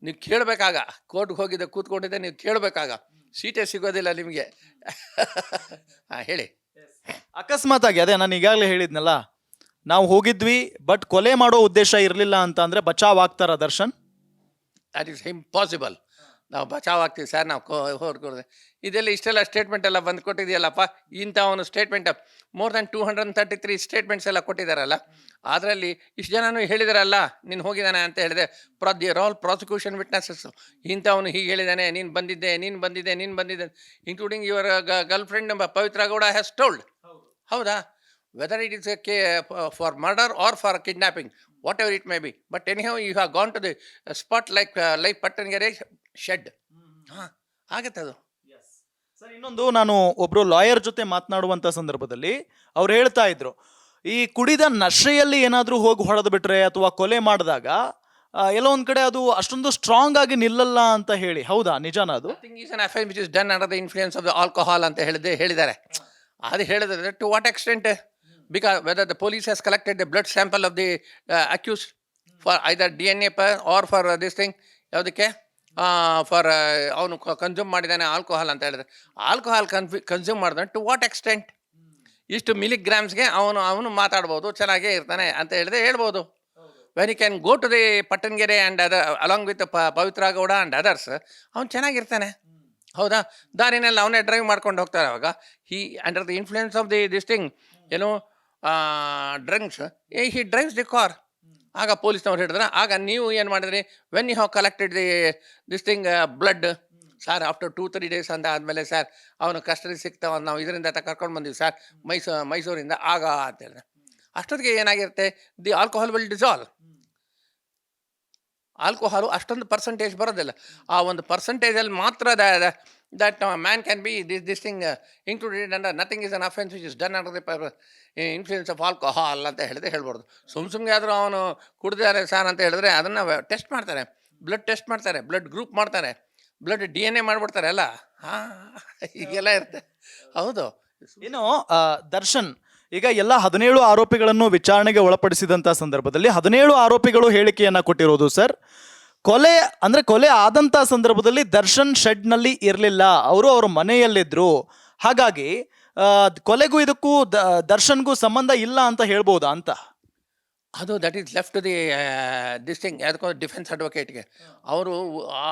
ನೀವು ಕೇಳಬೇಕಾಗ, ಕೋರ್ಟ್ಗೆ ಹೋಗಿದ್ದೆ ಕೂತ್ಕೊಂಡಿದ್ದೆ, ನೀವು ಕೇಳಬೇಕಾಗ ಸೀಟೇ ಸಿಗೋದಿಲ್ಲ ನಿಮಗೆ. ಹೇಳಿ. ಅಕಸ್ಮಾತ್ ಆಗಿ ಅದೇ ನಾನು ಈಗಾಗಲೇ ಹೇಳಿದ್ನಲ್ಲ, ನಾವು ಹೋಗಿದ್ವಿ ಬಟ್ ಕೊಲೆ ಮಾಡೋ ಉದ್ದೇಶ ಇರಲಿಲ್ಲ ಅಂತ ಅಂದ್ರೆ ಬಚಾವ್ ಆಗ್ತಾರ ದರ್ಶನ್? That is impossible. ನಾವು ಬಚಾವ್ ಆಗ್ತೀವಿ ಸರ್, ನಾವು ಹೊರಕೊಡ್ದೆ. ಇದೆಲ್ಲ ಇಷ್ಟೆಲ್ಲ ಸ್ಟೇಟ್ಮೆಂಟ್ ಎಲ್ಲ ಬಂದು ಕೊಟ್ಟಿದೆಯಲ್ಲಪ್ಪ, ಇಂಥ ಒಂದು ಸ್ಟೇಟ್ಮೆಂಟ್ ಮೋರ್ ದ್ಯಾನ್ 233 ಸ್ಟೇಟ್ಮೆಂಟ್ಸ್ ಎಲ್ಲ ಕೊಟ್ಟಿದ್ದಾರಲ್ಲ, ಅದರಲ್ಲಿ ಇಷ್ಟು ಜನನೂ ಹೇಳಿದಾರಲ್ಲ ನೀನು ಹೋಗಿದ್ದಾನೆ ಅಂತ ಹೇಳಿದೆ. There all prosecution witnesses. ಇಂಥವನು ಹೀಗೆ ಹೇಳಿದ್ದಾನೆ, ನೀನು ಬಂದಿದ್ದೆ, including your girlfriend Pavithra Gowda has told. ಹೌದಾ? Whether it is for murder or for kidnapping, whatever it may be, but anyhow you have gone to the spot like Pattanagere shed. ಹಾಂ, ಆಗತ್ತೆ ಅದು. Sir, ಇನ್ನೊಂದು, ನಾನು ಒಬ್ರು ಲಾಯರ್ ಜೊತೆ ಮಾತನಾಡುವಂತ ಸಂದರ್ಭದಲ್ಲಿ ಅವ್ರು ಹೇಳ್ತಾ ಇದ್ರು, ಈ ಕುಡಿದ ನಶೆಯಲ್ಲಿ ಏನಾದ್ರೂ ಹೋಗಿ ಹೊಡೆದು ಬಿಟ್ರೆ ಅಥವಾ ಕೊಲೆ ಮಾಡಿದಾಗ ಎಲ್ಲೋ ಒಂದ್ ಕಡೆ ಅದು ಅಷ್ಟೊಂದು ಸ್ಟ್ರಾಂಗ್ ಆಗಿ ನಿಲ್ಲಲ್ಲ ಅಂತ ಹೇಳಿ, ಹೌದಾ, ನಿಜಾನ ಅದು? Nothing is an offense which is done under the influence of the alcohol ಅಂತ ಹೇಳಿದ್ದಾರೆ. ಅದು ಹೇಳಿದ್ರೆ to what extent, because whether the police has collected the blood sample of the accused for either DNA or for this thing, ಯಾವುದಕ್ಕೆ for ಅವನು consume ಮಾಡಿದ್ದಾನೆ alcohol ಅಂತ ಹೇಳಿದ್ರೆ, alcohol consume ಮಾಡಿದ್ರೆ ಟು ವಾಟ್ ಎಕ್ಸ್ಟೆಂಟ್, ಇಷ್ಟು ಮಿಲಿಗ್ರಾಮ್ಸ್ಗೆ ಅವನು ಮಾತಾಡ್ಬೋದು, ಚೆನ್ನಾಗೇ ಇರ್ತಾನೆ ಅಂತ ಹೇಳಿದ್ರೆ ಹೇಳ್ಬೋದು. When you can go to the Pattanagere and other along with Pavithra Gowda and others, ಅವ್ನು ಚೆನ್ನಾಗಿರ್ತಾನೆ. ಹೌದಾ? ದಾರಿನಲ್ಲಿ ಅವನೇ ಡ್ರೈವ್ ಮಾಡ್ಕೊಂಡು ಹೋಗ್ತಾರೆ. ಅವಾಗ under the influence of this thing, ಏನು drinks, he drives the car. ಆಗ ಪೊಲೀಸ್ನವ್ರು ಹೇಳಿದ್ರೆ, ಆಗ ನೀವು ಏನು ಮಾಡಿದ್ರಿ, when you have collected this thing blood sir, after 2-3 days ಅಂತ ಆದಮೇಲೆ ಸರ್ ಅವನು ಕಸ್ಟಡಿ ಸಿಗ್ತಾವ, ನಾವು ಇದರಿಂದ ಕರ್ಕೊಂಡು ಬಂದೀವಿ ಸರ್ ಮೈಸೂರಿಂದ ಆಗ ಅಂತ ಹೇಳಿದ್ರೆ, ಅಷ್ಟೊತ್ತಿಗೆ ಏನಾಗಿರುತ್ತೆ, the alcohol will dissolve. Alcohol ಅಷ್ಟೊಂದು ಪರ್ಸೆಂಟೇಜ್ ಬರೋದಿಲ್ಲ. ಆ ಒಂದು ಪರ್ಸೆಂಟೇಜಲ್ಲಿ ಮಾತ್ರ that man can be this thing included under nothing is an offence which is done under the influence of alcohol ಅಂತ ಹೇಳಿದ್ರೆ ಹೇಳ್ಬಾರ್ದು. ಸುಮ್ಮನೆ ಆದರೂ ಅವನು ಕುಡಿದಾರೆ ಸರ್ ಅಂತ ಹೇಳಿದ್ರೆ ಅದನ್ನು ಟೆಸ್ಟ್ ಮಾಡ್ತಾರೆ, ಬ್ಲಡ್ ಟೆಸ್ಟ್ ಮಾಡ್ತಾರೆ, ಬ್ಲಡ್ ಗ್ರೂಪ್ ಮಾಡ್ತಾರೆ, ಬ್ಲಡ್ DNA ಮಾಡಿಬಿಡ್ತಾರೆ ಎಲ್ಲ. ಹೀಗೆಲ್ಲ ಇರುತ್ತೆ. ಹೌದು. ಇನ್ನು ದರ್ಶನ್ ಈಗ ಎಲ್ಲ 17 ಆರೋಪಿಗಳನ್ನು ವಿಚಾರಣೆಗೆ ಒಳಪಡಿಸಿದಂತ ಸಂದರ್ಭದಲ್ಲಿ 17 ಆರೋಪಿಗಳು ಹೇಳಿಕೆಯನ್ನ ಕೊಟ್ಟಿರೋದು ಸರ್. ಕೊಲೆ ಆದಂತ ಸಂದರ್ಭದಲ್ಲಿ ದರ್ಶನ್ ಶೆಡ್ ನಲ್ಲಿ ಇರಲಿಲ್ಲ, ಅವರು ಅವ್ರ ಮನೆಯಲ್ಲಿದ್ರು. ಹಾಗಾಗಿ ಕೊಲೆಗೂ ಇದಕ್ಕೂ ದರ್ಶನ್ಗೂ ಸಂಬಂಧ ಇಲ್ಲ ಅಂತ ಹೇಳ್ಬೋದಾ ಅಂತ? ಅದು that is left to the this thing ಅದಕ್ಕೋ ಡಿಫೆನ್ಸ್ ಅಡ್ವೊಕೇಟ್ಗೆ. ಅವರು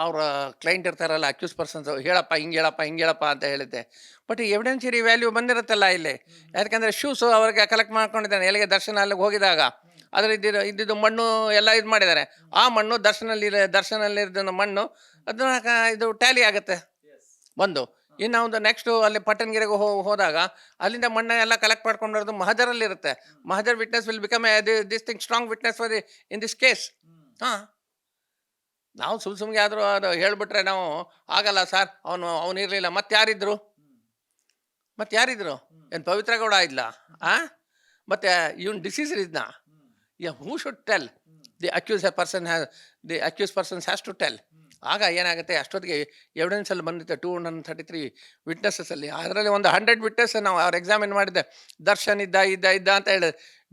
ಅವರ ಕ್ಲೈಂಟ್ ಇರ್ತಾರಲ್ಲ ಅಕ್ಯೂಸ್ ಪರ್ಸನ್ಸು, ಹೇಳಪ್ಪ ಹಿಂಗೆ ಹೇಳಪ್ಪ ಹಿಂಗೆ ಹೇಳಪ್ಪ ಅಂತ ಹೇಳಿದ್ದೆ. ಬಟ್ ಎವಿಡೆನ್ಷರಿ ವ್ಯಾಲ್ಯೂ ಬಂದಿರುತ್ತಲ್ಲ ಇಲ್ಲಿ. ಯಾಕಂದರೆ ಶೂಸು ಅವ್ರಿಗೆ ಕಲೆಕ್ಟ್ ಮಾಡ್ಕೊಂಡಿದ್ದಾನೆ ಎಲ್ಲಿಗೆ ದರ್ಶನ ಅಲ್ಲಿಗೆ ಹೋಗಿದಾಗ. ಅದ್ರ ಇದ್ದಿದ್ದು ಮಣ್ಣು ಎಲ್ಲ ಇದು ಮಾಡಿದ್ದಾರೆ. ಆ ಮಣ್ಣು ದರ್ಶನಲ್ಲಿದ್ದ ಮಣ್ಣು ಅದನ್ನ ಇದು ಟ್ಯಾಲಿ ಆಗುತ್ತೆ ಒಂದು. ಇನ್ನು ಒಂದು ನೆಕ್ಸ್ಟು ಅಲ್ಲಿ ಪಟ್ಟಣಗೆರೆಗೆ ಹೋದಾಗ ಅಲ್ಲಿಂದ ಮಣ್ಣ ಎಲ್ಲ ಕಲೆಕ್ಟ್ ಮಾಡ್ಕೊಂಡು ಬರೋದು ಮಹಜರಲ್ಲಿರುತ್ತೆ. ಮಹಜರ್ witness will become this thing strong witness for in this case. ಹಾಂ, ನಾವು ಸುಮ್ಗೆ ಆದರೂ ಅದು ಹೇಳ್ಬಿಟ್ರೆ ನಾವು ಆಗಲ್ಲ ಸರ್, ಅವನು ಇರಲಿಲ್ಲ, ಮತ್ತೆ ಯಾರಿದ್ರು ಏನು ಪವಿತ್ರ ಗೌಡ ಇದ್ಲ? ಮತ್ತೆ ಇವನು ಡಿಸೀಸರ್ ಇದ್ನ? Who should tell? The accuse persons has to tell. ಆಗ ಏನಾಗುತ್ತೆ, ಅಷ್ಟೊತ್ತಿಗೆ ಎವಿಡೆನ್ಸಲ್ಲಿ ಬಂದಿತ್ತು 233 ವಿಟ್ನೆಸಸ್ಸಲ್ಲಿ. ಅದರಲ್ಲಿ ಒಂದು 100 ವಿಟ್ನೆಸ್ ನಾವು ಅವ್ರು ಎಕ್ಸಾಮಿನ್ ಮಾಡಿದ್ದೆ. ದರ್ಶನ್ ಇದ್ದ ಅಂತ ಹೇಳಿದ್ರೆ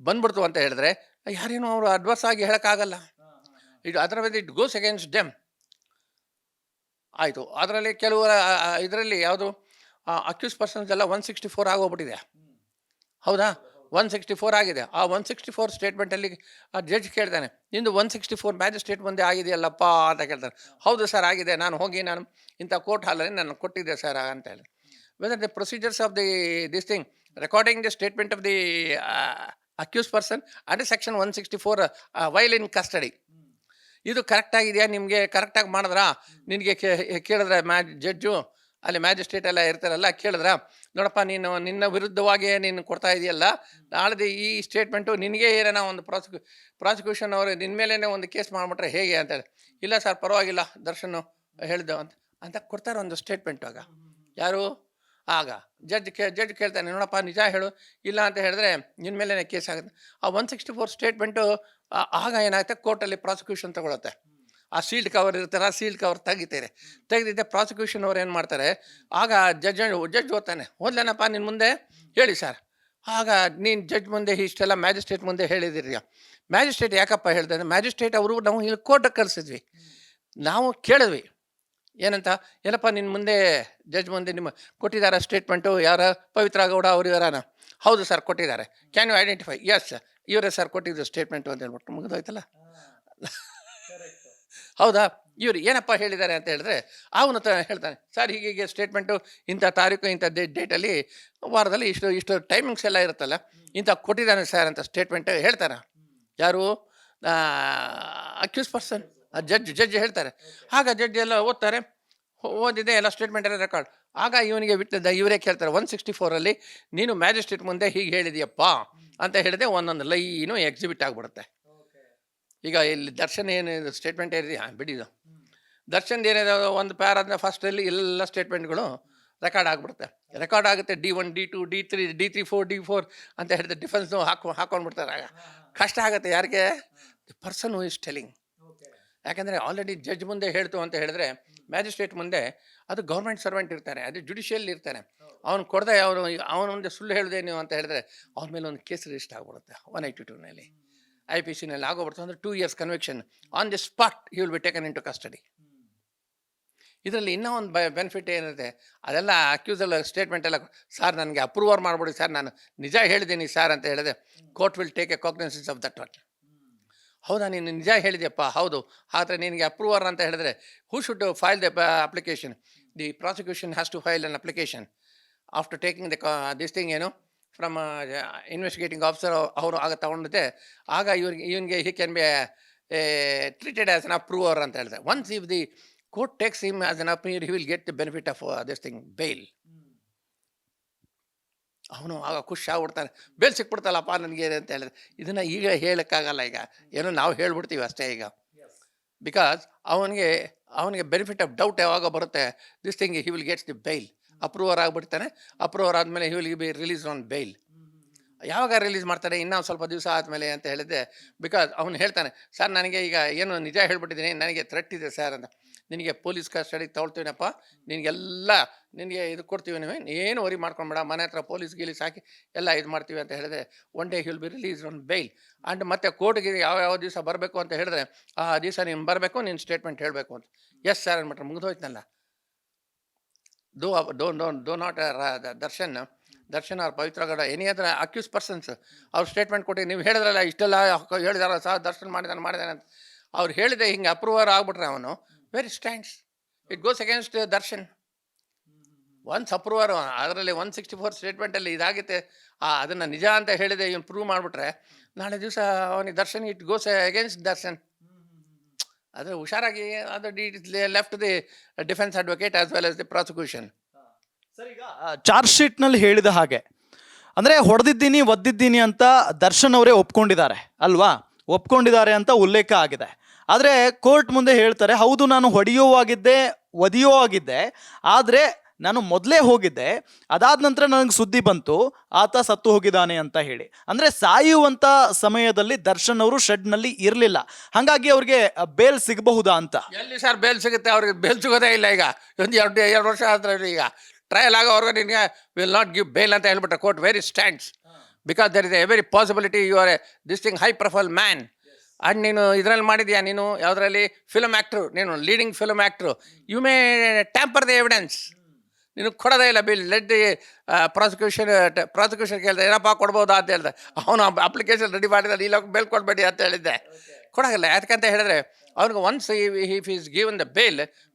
ಬಂದ್ಬಿಡ್ತು ಅಂತ ಹೇಳಿದ್ರೆ ಯಾರೇನು ಅವರು ಅಡ್ವರ್ಸ್ ಆಗಿ ಹೇಳೋಕ್ಕಾಗಲ್ಲ. ಅದರ ಮೇಲೆ ಇಟ್ ಗೋಸ್ ಅಗೇನ್ಸ್ಟ್ ಡೆಮ್. ಆಯಿತು. ಅದರಲ್ಲಿ ಕೆಲವರ ಇದರಲ್ಲಿ ಯಾವುದು ಅಕ್ಯೂಸ್ ಪರ್ಸನ್ಸ್ ಎಲ್ಲ 164 ಆಗೋಗ್ಬಿಟ್ಟಿದೆ. ಹೌದಾ? 164 ಆಗಿದೆ. ಆ 164 ಸ್ಟೇಟ್ಮೆಂಟಲ್ಲಿ ಆ ಜಡ್ಜ್ ಕೇಳ್ತಾನೆ, ನಿಂದು 164 ಮ್ಯಾಜಿಸ್ಟ್ರೇಟ್ ಮುಂದೆ ಆಗಿದೆಯಲ್ಲಪ್ಪ ಅಂತ ಕೇಳ್ತಾರೆ. ಹೌದು ಸರ್ ಆಗಿದೆ, ನಾನು ಇಂಥ ಕೋರ್ಟ್ ಹಾಲಲ್ಲಿ ನಾನು ಕೊಟ್ಟಿದ್ದೆ ಸರ್ ಅಂತ ಹೇಳಿ. Whether the procedures of this thing recording the statement of the accuse person under section 164 while in custody, ಇದು ಕರೆಕ್ಟಾಗಿದೆಯಾ, ನಿಮಗೆ ಕರೆಕ್ಟಾಗಿ ಮಾಡಿದ್ರಾ? ನಿನಗೆ ಕೇಳಿದ್ರೆ ಜಡ್ಜು ಅಲ್ಲಿ ಮ್ಯಾಜಿಸ್ಟ್ರೇಟ್ ಎಲ್ಲ ಇರ್ತಾರಲ್ಲ, ಕೇಳಿದ್ರ ನೋಡಪ್ಪ ನಿನ್ನ ವಿರುದ್ಧವಾಗಿ ನೀನು ಕೊಡ್ತಾ ಇದೆಯಲ್ಲ, ನಾಳೆ ಈ ಸ್ಟೇಟ್ಮೆಂಟು ನಿನಗೆ ಏನೇನೋ ಒಂದು ಪ್ರಾಸಿಕ್ಯೂಷನ್ ಅವರು ನಿನ್ನ ಮೇಲೇ ಒಂದು ಕೇಸ್ ಮಾಡಿಬಿಟ್ರೆ ಹೇಗೆ ಅಂತೇಳಿ. ಇಲ್ಲ ಸರ್ ಪರವಾಗಿಲ್ಲ ದರ್ಶನ್ ಹೇಳಿದ್ದೆವು ಅಂತ ಕೊಡ್ತಾರೆ ಒಂದು ಸ್ಟೇಟ್ಮೆಂಟ್. ಆಗ ಯಾರು ಆಗ ಜಡ್ಜ್ ಕೇಳ್ತಾನೆ, ನೋಡಪ್ಪ ನಿಜ ಹೇಳು, ಇಲ್ಲ ಅಂತ ಹೇಳಿದ್ರೆ ನಿನ್ನ ಮೇಲೇ ಕೇಸ್ ಆಗುತ್ತೆ. ಆ 164 ಸ್ಟೇಟ್ಮೆಂಟು ಆಗ ಏನಾಗುತ್ತೆ, ಕೋರ್ಟಲ್ಲಿ ಪ್ರಾಸಿಕ್ಯೂಷನ್ ತಗೊಳುತ್ತೆ. ಆ ಸೀಲ್ಡ್ ಕವರ್ ಇರ್ತಾರೆ, ಆ ಸೀಲ್ಡ್ ಕವರ್ ತೆಗೆದಿದ್ದೆ ಪ್ರಾಸಿಕ್ಯೂಷನ್ ಅವ್ರು ಏನು ಮಾಡ್ತಾರೆ, ಆಗ ಜಡ್ಜ್ ಓದ್ತಾನೆ, ಓದ್ಲೇನಪ್ಪ ನಿನ್ನ ಮುಂದೆ ಹೇಳಿ ಸರ್. ಆಗ ನೀನು ಜಡ್ಜ್ ಮುಂದೆ ಇಷ್ಟೆಲ್ಲ ಮ್ಯಾಜಿಸ್ಟ್ರೇಟ್ ಮುಂದೆ ಹೇಳಿದಿರಿ. ಮ್ಯಾಜಿಸ್ಟ್ರೇಟ್ ಯಾಕಪ್ಪ ಹೇಳ್ತಾರೆ, ಮ್ಯಾಜಿಸ್ಟ್ರೇಟ್ ಅವರು ನಾವು ಇಲ್ಲಿ ಕೋರ್ಟಿಗೆ ಕಳಿಸಿದ್ವಿ, ನಾವು ಕೇಳಿದ್ವಿ ಏನಂತ, ಏನಪ್ಪ ನಿನ್ನ ಮುಂದೆ ಜಡ್ಜ್ ಮುಂದೆ ನಿಮ್ಮ ಕೊಟ್ಟಿದ್ದಾರೆ ಸ್ಟೇಟ್ಮೆಂಟು, ಯಾರ ಪವಿತ್ರ ಗೌಡ ಅವರು ಯಾರಾನ? ಹೌದು ಸರ್ ಕೊಟ್ಟಿದ್ದಾರೆ. Can you identify? ಎಸ್ ಇವರೇ ಸರ್ ಕೊಟ್ಟಿದ್ದು ಸ್ಟೇಟ್ಮೆಂಟು ಅಂತ ಹೇಳ್ಬಿಟ್ಟು ಮುಗಿದೋಯ್ತಲ್ಲ. ಹೌದಾ, ಇವರು ಏನಪ್ಪ ಹೇಳಿದ್ದಾರೆ ಅಂತ ಹೇಳಿದ್ರೆ ಅವನು ಹೇಳ್ತಾನೆ, ಸರ್ ಹೀಗೆ ಸ್ಟೇಟ್ಮೆಂಟು ಇಂಥ ತಾರೀಕು ಇಂಥ ಡೇಟಲ್ಲಿ ವಾರದಲ್ಲಿ ಇಷ್ಟು ಟೈಮಿಂಗ್ಸ್ ಎಲ್ಲ ಇರುತ್ತಲ್ಲ, ಇಂಥ ಕೊಟ್ಟಿದ್ದಾನೆ ಸರ್ ಅಂತ ಸ್ಟೇಟ್ಮೆಂಟ್ ಹೇಳ್ತಾರೆ. ಯಾರು? Accuse person. ಜಡ್ಜ್ ಹೇಳ್ತಾರೆ. ಆಗ ಜಡ್ಜ್ ಎಲ್ಲ ಓದ್ತಾರೆ, ಓದಿದೆ ಎಲ್ಲ ಸ್ಟೇಟ್ಮೆಂಟ್ ಎಲ್ಲ ರೆಕಾರ್ಡ್. ಆಗ ಇವನಿಗೆ ಇವರೇ ಕೇಳ್ತಾರೆ 164 ನೀನು ಮ್ಯಾಜಿಸ್ಟ್ರೇಟ್ ಮುಂದೆ ಹೀಗೆ ಹೇಳಿದೆಯಪ್ಪ ಅಂತ ಹೇಳಿದೆ, ಒಂದೊಂದು ಲೈನು ಎಕ್ಸಿಬಿಟ್ ಆಗಿಬಿಡುತ್ತೆ. ಈಗ ಇಲ್ಲಿ ದರ್ಶನ್ ಏನಿದೆ ಸ್ಟೇಟ್ಮೆಂಟ್ ಏನಿದೆ ಬಿಡಿದು, ದರ್ಶನ್ ಏನಿದೆ ಒಂದು ಪ್ಯಾರಾದ ಫಸ್ಟಲ್ಲಿ ಎಲ್ಲ ಸ್ಟೇಟ್ಮೆಂಟ್ಗಳು ರೆಕಾರ್ಡ್ ಆಗುತ್ತೆ. D1 D2 D3 D3 4 D4 ಅಂತ ಹೇಳಿದ್ರೆ ಡಿಫೆನ್ಸ್ನು ಹಾಕೊಂಡ್ಬಿಡ್ತಾರೆ. ಆಗ ಕಷ್ಟ ಆಗುತ್ತೆ ಯಾರಿಗೆ? The person who is telling. ಯಾಕಂದರೆ ಆಲ್ರೆಡಿ ಜಡ್ಜ್ ಮುಂದೆ ಹೇಳ್ತು ಅಂತ ಹೇಳಿದ್ರೆ ಮ್ಯಾಜಿಸ್ಟ್ರೇಟ್ ಮುಂದೆ ಅದು ಗೌರ್ಮೆಂಟ್ ಸರ್ವೆಂಟ್ ಇರ್ತಾನೆ, ಅದು ಜುಡಿಷಿಯಲ್ ಇರ್ತಾನೆ. ಅವನು ಕೊಡದೆ ಅವನ ಮುಂದೆ ಸುಳ್ಳು ಹೇಳಿದೆ ನೀವು ಅಂತ ಹೇಳಿದ್ರೆ ಅವ್ರ ಮೇಲೆ ಒಂದು ಕೇಸ್ ರಿಜಿಸ್ಟರ್ ಆಗಿಬಿಡುತ್ತೆ 182ನಲ್ಲಿ. IPCನಲ್ಲಿ ಆಗೋಗ್ಬಿಡ್ತು ಅಂದರೆ 2 years conviction on the spot he will be taken in to custody. ಇದರಲ್ಲಿ ಇನ್ನೂ ಒಂದು ಬೆನಿಫಿಟ್ ಏನಿದೆ, ಅದೆಲ್ಲ ಅಕ್ಯೂಸಲ್ ಸ್ಟೇಟ್ಮೆಂಟ್ ಎಲ್ಲ, ಸರ್ ನನಗೆ ಅಪ್ರೂವರ್ ಮಾಡಿಬಿಡಿ ಸರ್, ನಾನು ನಿಜ ಹೇಳಿದ್ದೀನಿ ಸರ್ ಅಂತ ಹೇಳಿದೆ, court will take a cognizance of that one. ಹೌದಾ ನೀನು ನಿಜ ಹೇಳಿದೆಯಪ್ಪ, ಹೌದು, ಆದರೆ ನಿನಗೆ ಅಪ್ರೂವರ್ ಅಂತ ಹೇಳಿದ್ರೆ who should file the application? The prosecution has to file an application after taking this thing from investigating officer. ಅವರು ಆಗ ತಗೊಂಡಿದ್ದೆ, ಆಗ ಇವನಿಗೆ he can be treated as an approver ಅಂತ ಹೇಳಿದೆ. Once if the court takes him as an approver he will get the benefit of this thing bail. ಅವನು ಆಗ ಖುಷಿ ಆಗ್ಬಿಡ್ತಾನೆ, ಬೇಲ್ ಸಿಕ್ಬಿಡ್ತಲ್ಲಪ್ಪ ನನಗೆ ಅಂತ ಹೇಳಿದ್ರೆ. ಇದನ್ನು ಈಗ ಹೇಳೋಕ್ಕಾಗಲ್ಲ, ಈಗ ಏನೋ ನಾವು ಹೇಳ್ಬಿಡ್ತೀವಿ ಅಷ್ಟೇ ಈಗ. ಬಿಕಾಸ್ ಅವನಿಗೆ ಬೆನಿಫಿಟ್ ಆಫ್ ಡೌಟ್ ಯಾವಾಗ ಬರುತ್ತೆ, this thing he will gets the bail. Approver ಆಗಿಬಿಡ್ತಾನೆ, ಅಪ್ರೂವರ್ ಆದಮೇಲೆ ಹಿ will be release on bale. ಯಾವಾಗ ರಿಲೀಸ್ ಮಾಡ್ತಾರೆ? ಇನ್ನೂ ಸ್ವಲ್ಪ ದಿವಸ ಆದಮೇಲೆ ಅಂತ ಹೇಳಿದ್ದೆ. ಬಿಕಾಸ್ ಅವನು ಹೇಳ್ತಾನೆ, ಸರ್ ನನಗೆ ಈಗ ಏನು ನಿಜ ಹೇಳ್ಬಿಟ್ಟಿದ್ದೀನಿ, ನನಗೆ ಥ್ರೆಟ್ ಇದೆ ಸರ್ ಅಂತ. ನಿನಗೆ ಪೊಲೀಸ್ ಕಸ್ಟಡಿಗೆ ತಗೊಳ್ತೀವಿನಪ್ಪ, ನಿನಗೆ ಇದು ಕೊಡ್ತೀವಿ, ನೀವು ಏನು ವರಿ ಮಾಡ್ಕೊಂಬೇಡ, ಮನೆ ಹತ್ರ ಪೊಲೀಸ್ ಗೀಲೀಸ್ ಹಾಕಿ ಎಲ್ಲ ಇದು ಮಾಡ್ತೀವಿ ಅಂತ ಹೇಳಿದ್ರೆ one day he will be release on bale. And ಮತ್ತೆ ಕೋರ್ಟ್ಗೆ ಯಾವ ದಿವಸ ಬರಬೇಕು ಅಂತ ಹೇಳಿದ್ರೆ ಆ ದಿವಸ ನೀನು ಬರಬೇಕು, ನೀನು ಸ್ಟೇಟ್ಮೆಂಟ್ ಹೇಳಬೇಕು ಅಂತ. ಎಸ್ ಸರ್ ಅಂದ್ಬಿಟ್ರೆ ಮುಗಿದೋಯ್ತನಲ್ಲ. ಡೋ ನಾಟ್ ದರ್ಶನ್ ದರ್ಶನ್ ಅವ್ರ ಪವಿತ್ರ ಗೌಡ ಎನಿ ಅದರ ಅಕ್ಯೂಸ್ ಪರ್ಸನ್ಸ್ ಅವ್ರು ಸ್ಟೇಟ್ಮೆಂಟ್ ಕೊಟ್ಟು ನೀವು ಹೇಳಿದ್ರಲ್ಲ ಇಷ್ಟೆಲ್ಲ ಹೇಳಿದಾರ ಸರ್ ದರ್ಶನ್ ಮಾಡಿದಾನೆ ಅಂತ ಅವ್ರು ಹೇಳಿದೆ ಹಿಂಗೆ ಅಪ್ರೂವರ್ ಆಗ್ಬಿಟ್ರೆ ಅವನು very stands it goes against Darshan once approver ಅದರಲ್ಲಿ 164 ಸ್ಟೇಟ್ಮೆಂಟಲ್ಲಿ ಇದಾಗುತ್ತೆ ಅದನ್ನು ನಿಜ ಅಂತ ಹೇಳಿದೆ ಇವನು ಪ್ರೂವ್ ಮಾಡಿಬಿಟ್ರೆ ನಾಳೆ ದಿವಸ ಅವನಿಗೆ Darshan it goes against Darshan. ಅದು ಹುಷಾರಾಗಿ ಅದು left the defence advocate as well as the prosecution. Sir, ಈಗ ಚಾರ್ಜ್ ಶೀಟ್ ನಲ್ಲಿ ಹೇಳಿದ ಹಾಗೆ ಅಂದ್ರೆ ಹೊಡೆದಿದ್ದೀನಿ ಒದ್ದಿದ್ದೀನಿ ಅಂತ ದರ್ಶನ್ ಅವರೇ ಒಪ್ಕೊಂಡಿದ್ದಾರೆ ಅಲ್ವಾ? ಒಪ್ಕೊಂಡಿದ್ದಾರೆ ಅಂತ ಉಲ್ಲೇಖ ಆಗಿದೆ. ಆದ್ರೆ ಕೋರ್ಟ್ ಮುಂದೆ ಹೇಳ್ತಾರೆ ಹೌದು ನಾನು ಒದಿಯೋ ಆಗಿದ್ದೆ, ಆದ್ರೆ ನಾನು ಮೊದಲೇ ಹೋಗಿದ್ದೆ, ಅದಾದ ನಂತರ ನನಗೆ ಸುದ್ದಿ ಬಂತು ಆತ ಸತ್ತು ಹೋಗಿದ್ದಾನೆ ಅಂತ ಹೇಳಿ. ಅಂದ್ರೆ ಸಾಯುವಂತ ಸಮಯದಲ್ಲಿ ದರ್ಶನ್ ಅವರು ಶೆಡ್ ನಲ್ಲಿ ಇರಲಿಲ್ಲ, ಹಾಗಾಗಿ ಅವ್ರಿಗೆ ಬೇಲ್ ಸಿಗಬಹುದಾ ಅಂತ. ಎಲ್ಲಿ ಸರ್ ಬೇಲ್ ಸಿಗುತ್ತೆ? ಅವ್ರಿಗೆ ಬೇಲ್ ಸಿಗೋದೇ ಇಲ್ಲ. ಈಗ ಒಂದು ಎರಡು ವರ್ಷ ಆದ್ರೆ ಈಗ ಟ್ರಯಲ್ ಆಗೋವರೆಗೂ ನಿನಗೆ ವಿಲ್ ನಾಟ್ ಗಿವ್ ಬೇಲ್ ಅಂತ ಹೇಳ್ಬಿಟ್ರೆ court very stands because there is a very possibility you are a this thing high profile man and ನೀನು ಇದರಲ್ಲಿ ಮಾಡಿದ್ಯಾ, ನೀನು ಯಾವುದರಲ್ಲಿ ಫಿಲ್ಮ್ ಆ್ಯಕ್ಟ್ರು, ನೀನು leading film actor, you may tamper the evidence. ನೀನು ಕೊಡೋದೇ ಇಲ್ಲ ಬಿಲ್. ಲೆಟ್ ದಿ ಪ್ರಾಸಿಕ್ಯೂಷನ್ ಕೇಳಿದೆ ಏನಪ್ಪ ಕೊಡ್ಬೋದಾ ಅಂತ ಹೇಳಿದೆ. ಅವನು ಅಪ್ಲಿಕೇಶನ್ ರೆಡಿ ಮಾಡಿದ್ರೆ ಇಲ್ಲ ಬೇಲ್ ಕೊಡಬೇಡಿ ಅಂತ ಹೇಳಿದ್ದೆ. ಕೊಡೋಲ್ಲ. ಯಾಕಂತ ಹೇಳಿದ್ರೆ ಅವ್ನಿಗೆ once if is given the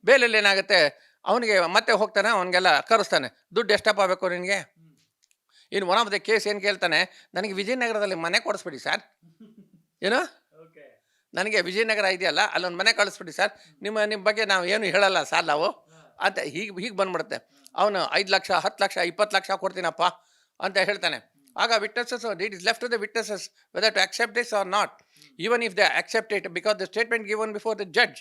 ಬೇಲಲ್ಲಿ ಏನಾಗುತ್ತೆ ಅವನಿಗೆ ಮತ್ತೆ ಹೋಗ್ತಾನೆ, ಅವನಿಗೆಲ್ಲ ಕರೆಸ್ತಾನೆ, ದುಡ್ಡು ಎಷ್ಟಪ್ಪ ಬೇಕು ನಿನಗೆ. ಇನ್ನು ಒನ್ ಆಫ್ ದ ಕೇಸ್ ಏನು ಕೇಳ್ತಾನೆ, ನನಗೆ ವಿಜಯನಗರದಲ್ಲಿ ಮನೆ ಕೊಡಿಸ್ಬಿಡಿ ಸರ್, ಏನು ನನಗೆ ವಿಜಯನಗರ ಇದೆಯಲ್ಲ ಅಲ್ಲೊಂದು ಮನೆ ಕಳಿಸ್ಬಿಡಿ ಸರ್, ನಿಮ್ಮ ಬಗ್ಗೆ ನಾವು ಏನು ಹೇಳಲ್ಲ ಸರ್ ನಾವು ಅಂತ ಹೀಗೆ ಬಂದ್ಬಿಡುತ್ತೆ. ಅವನು 5 ಲಕ್ಷ 10 ಲಕ್ಷ 20 ಲಕ್ಷ ಕೊಡ್ತೀನಪ್ಪ ಅಂತ ಹೇಳ್ತಾನೆ. ಆಗ witnesses it is left to the witnesses whether to accept this or not. Even if they accept it because the statement given before the judge,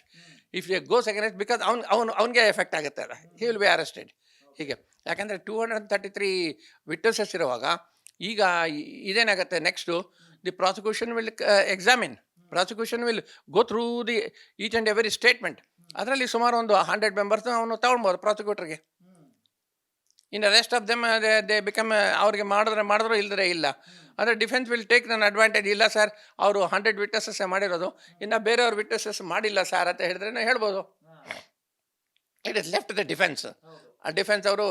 if they goes against because ಅವನಿಗೆ effect ಆಗುತ್ತೆ, he will be arrested. ಹೀಗೆ ಯಾಕಂದರೆ 233 witnesses ಇರುವಾಗ ಈಗ ಇದೇನಾಗುತ್ತೆ, next the prosecution will examine, prosecution will go through the each and every statement. ಅದರಲ್ಲಿ ಸುಮಾರು ಒಂದು 100 ಮೆಂಬರ್ಸ್ ಅವನು ತಗೊಳ್ಬೋದು ಪ್ರಾಸಿಕ್ಯೂಟರ್ಗೆ. ಇನ್ನು rest of them they become ಅವ್ರಿಗೆ ಮಾಡಿದ್ರು ಇಲ್ಲದ್ರೆ ಇಲ್ಲ. ಅಂದರೆ ಡಿಫೆನ್ಸ್ ವಿಲ್ ಟೇಕ್ ನನ್ನ ಅಡ್ವಾಂಟೇಜ್. ಇಲ್ಲ ಸರ್ ಅವರು 100 ವಿಟ್ನೆಸಸ್ ಮಾಡಿರೋದು, ಇನ್ನು ಬೇರೆಯವ್ರ ವಿಟ್ನೆಸಸ್ ಮಾಡಿಲ್ಲ ಸರ್ ಅಂತ ಹೇಳಿದ್ರೆ ಹೇಳ್ಬೋದು. It is left the defence. ಆ ಡಿಫೆನ್ಸ್ ಅವರು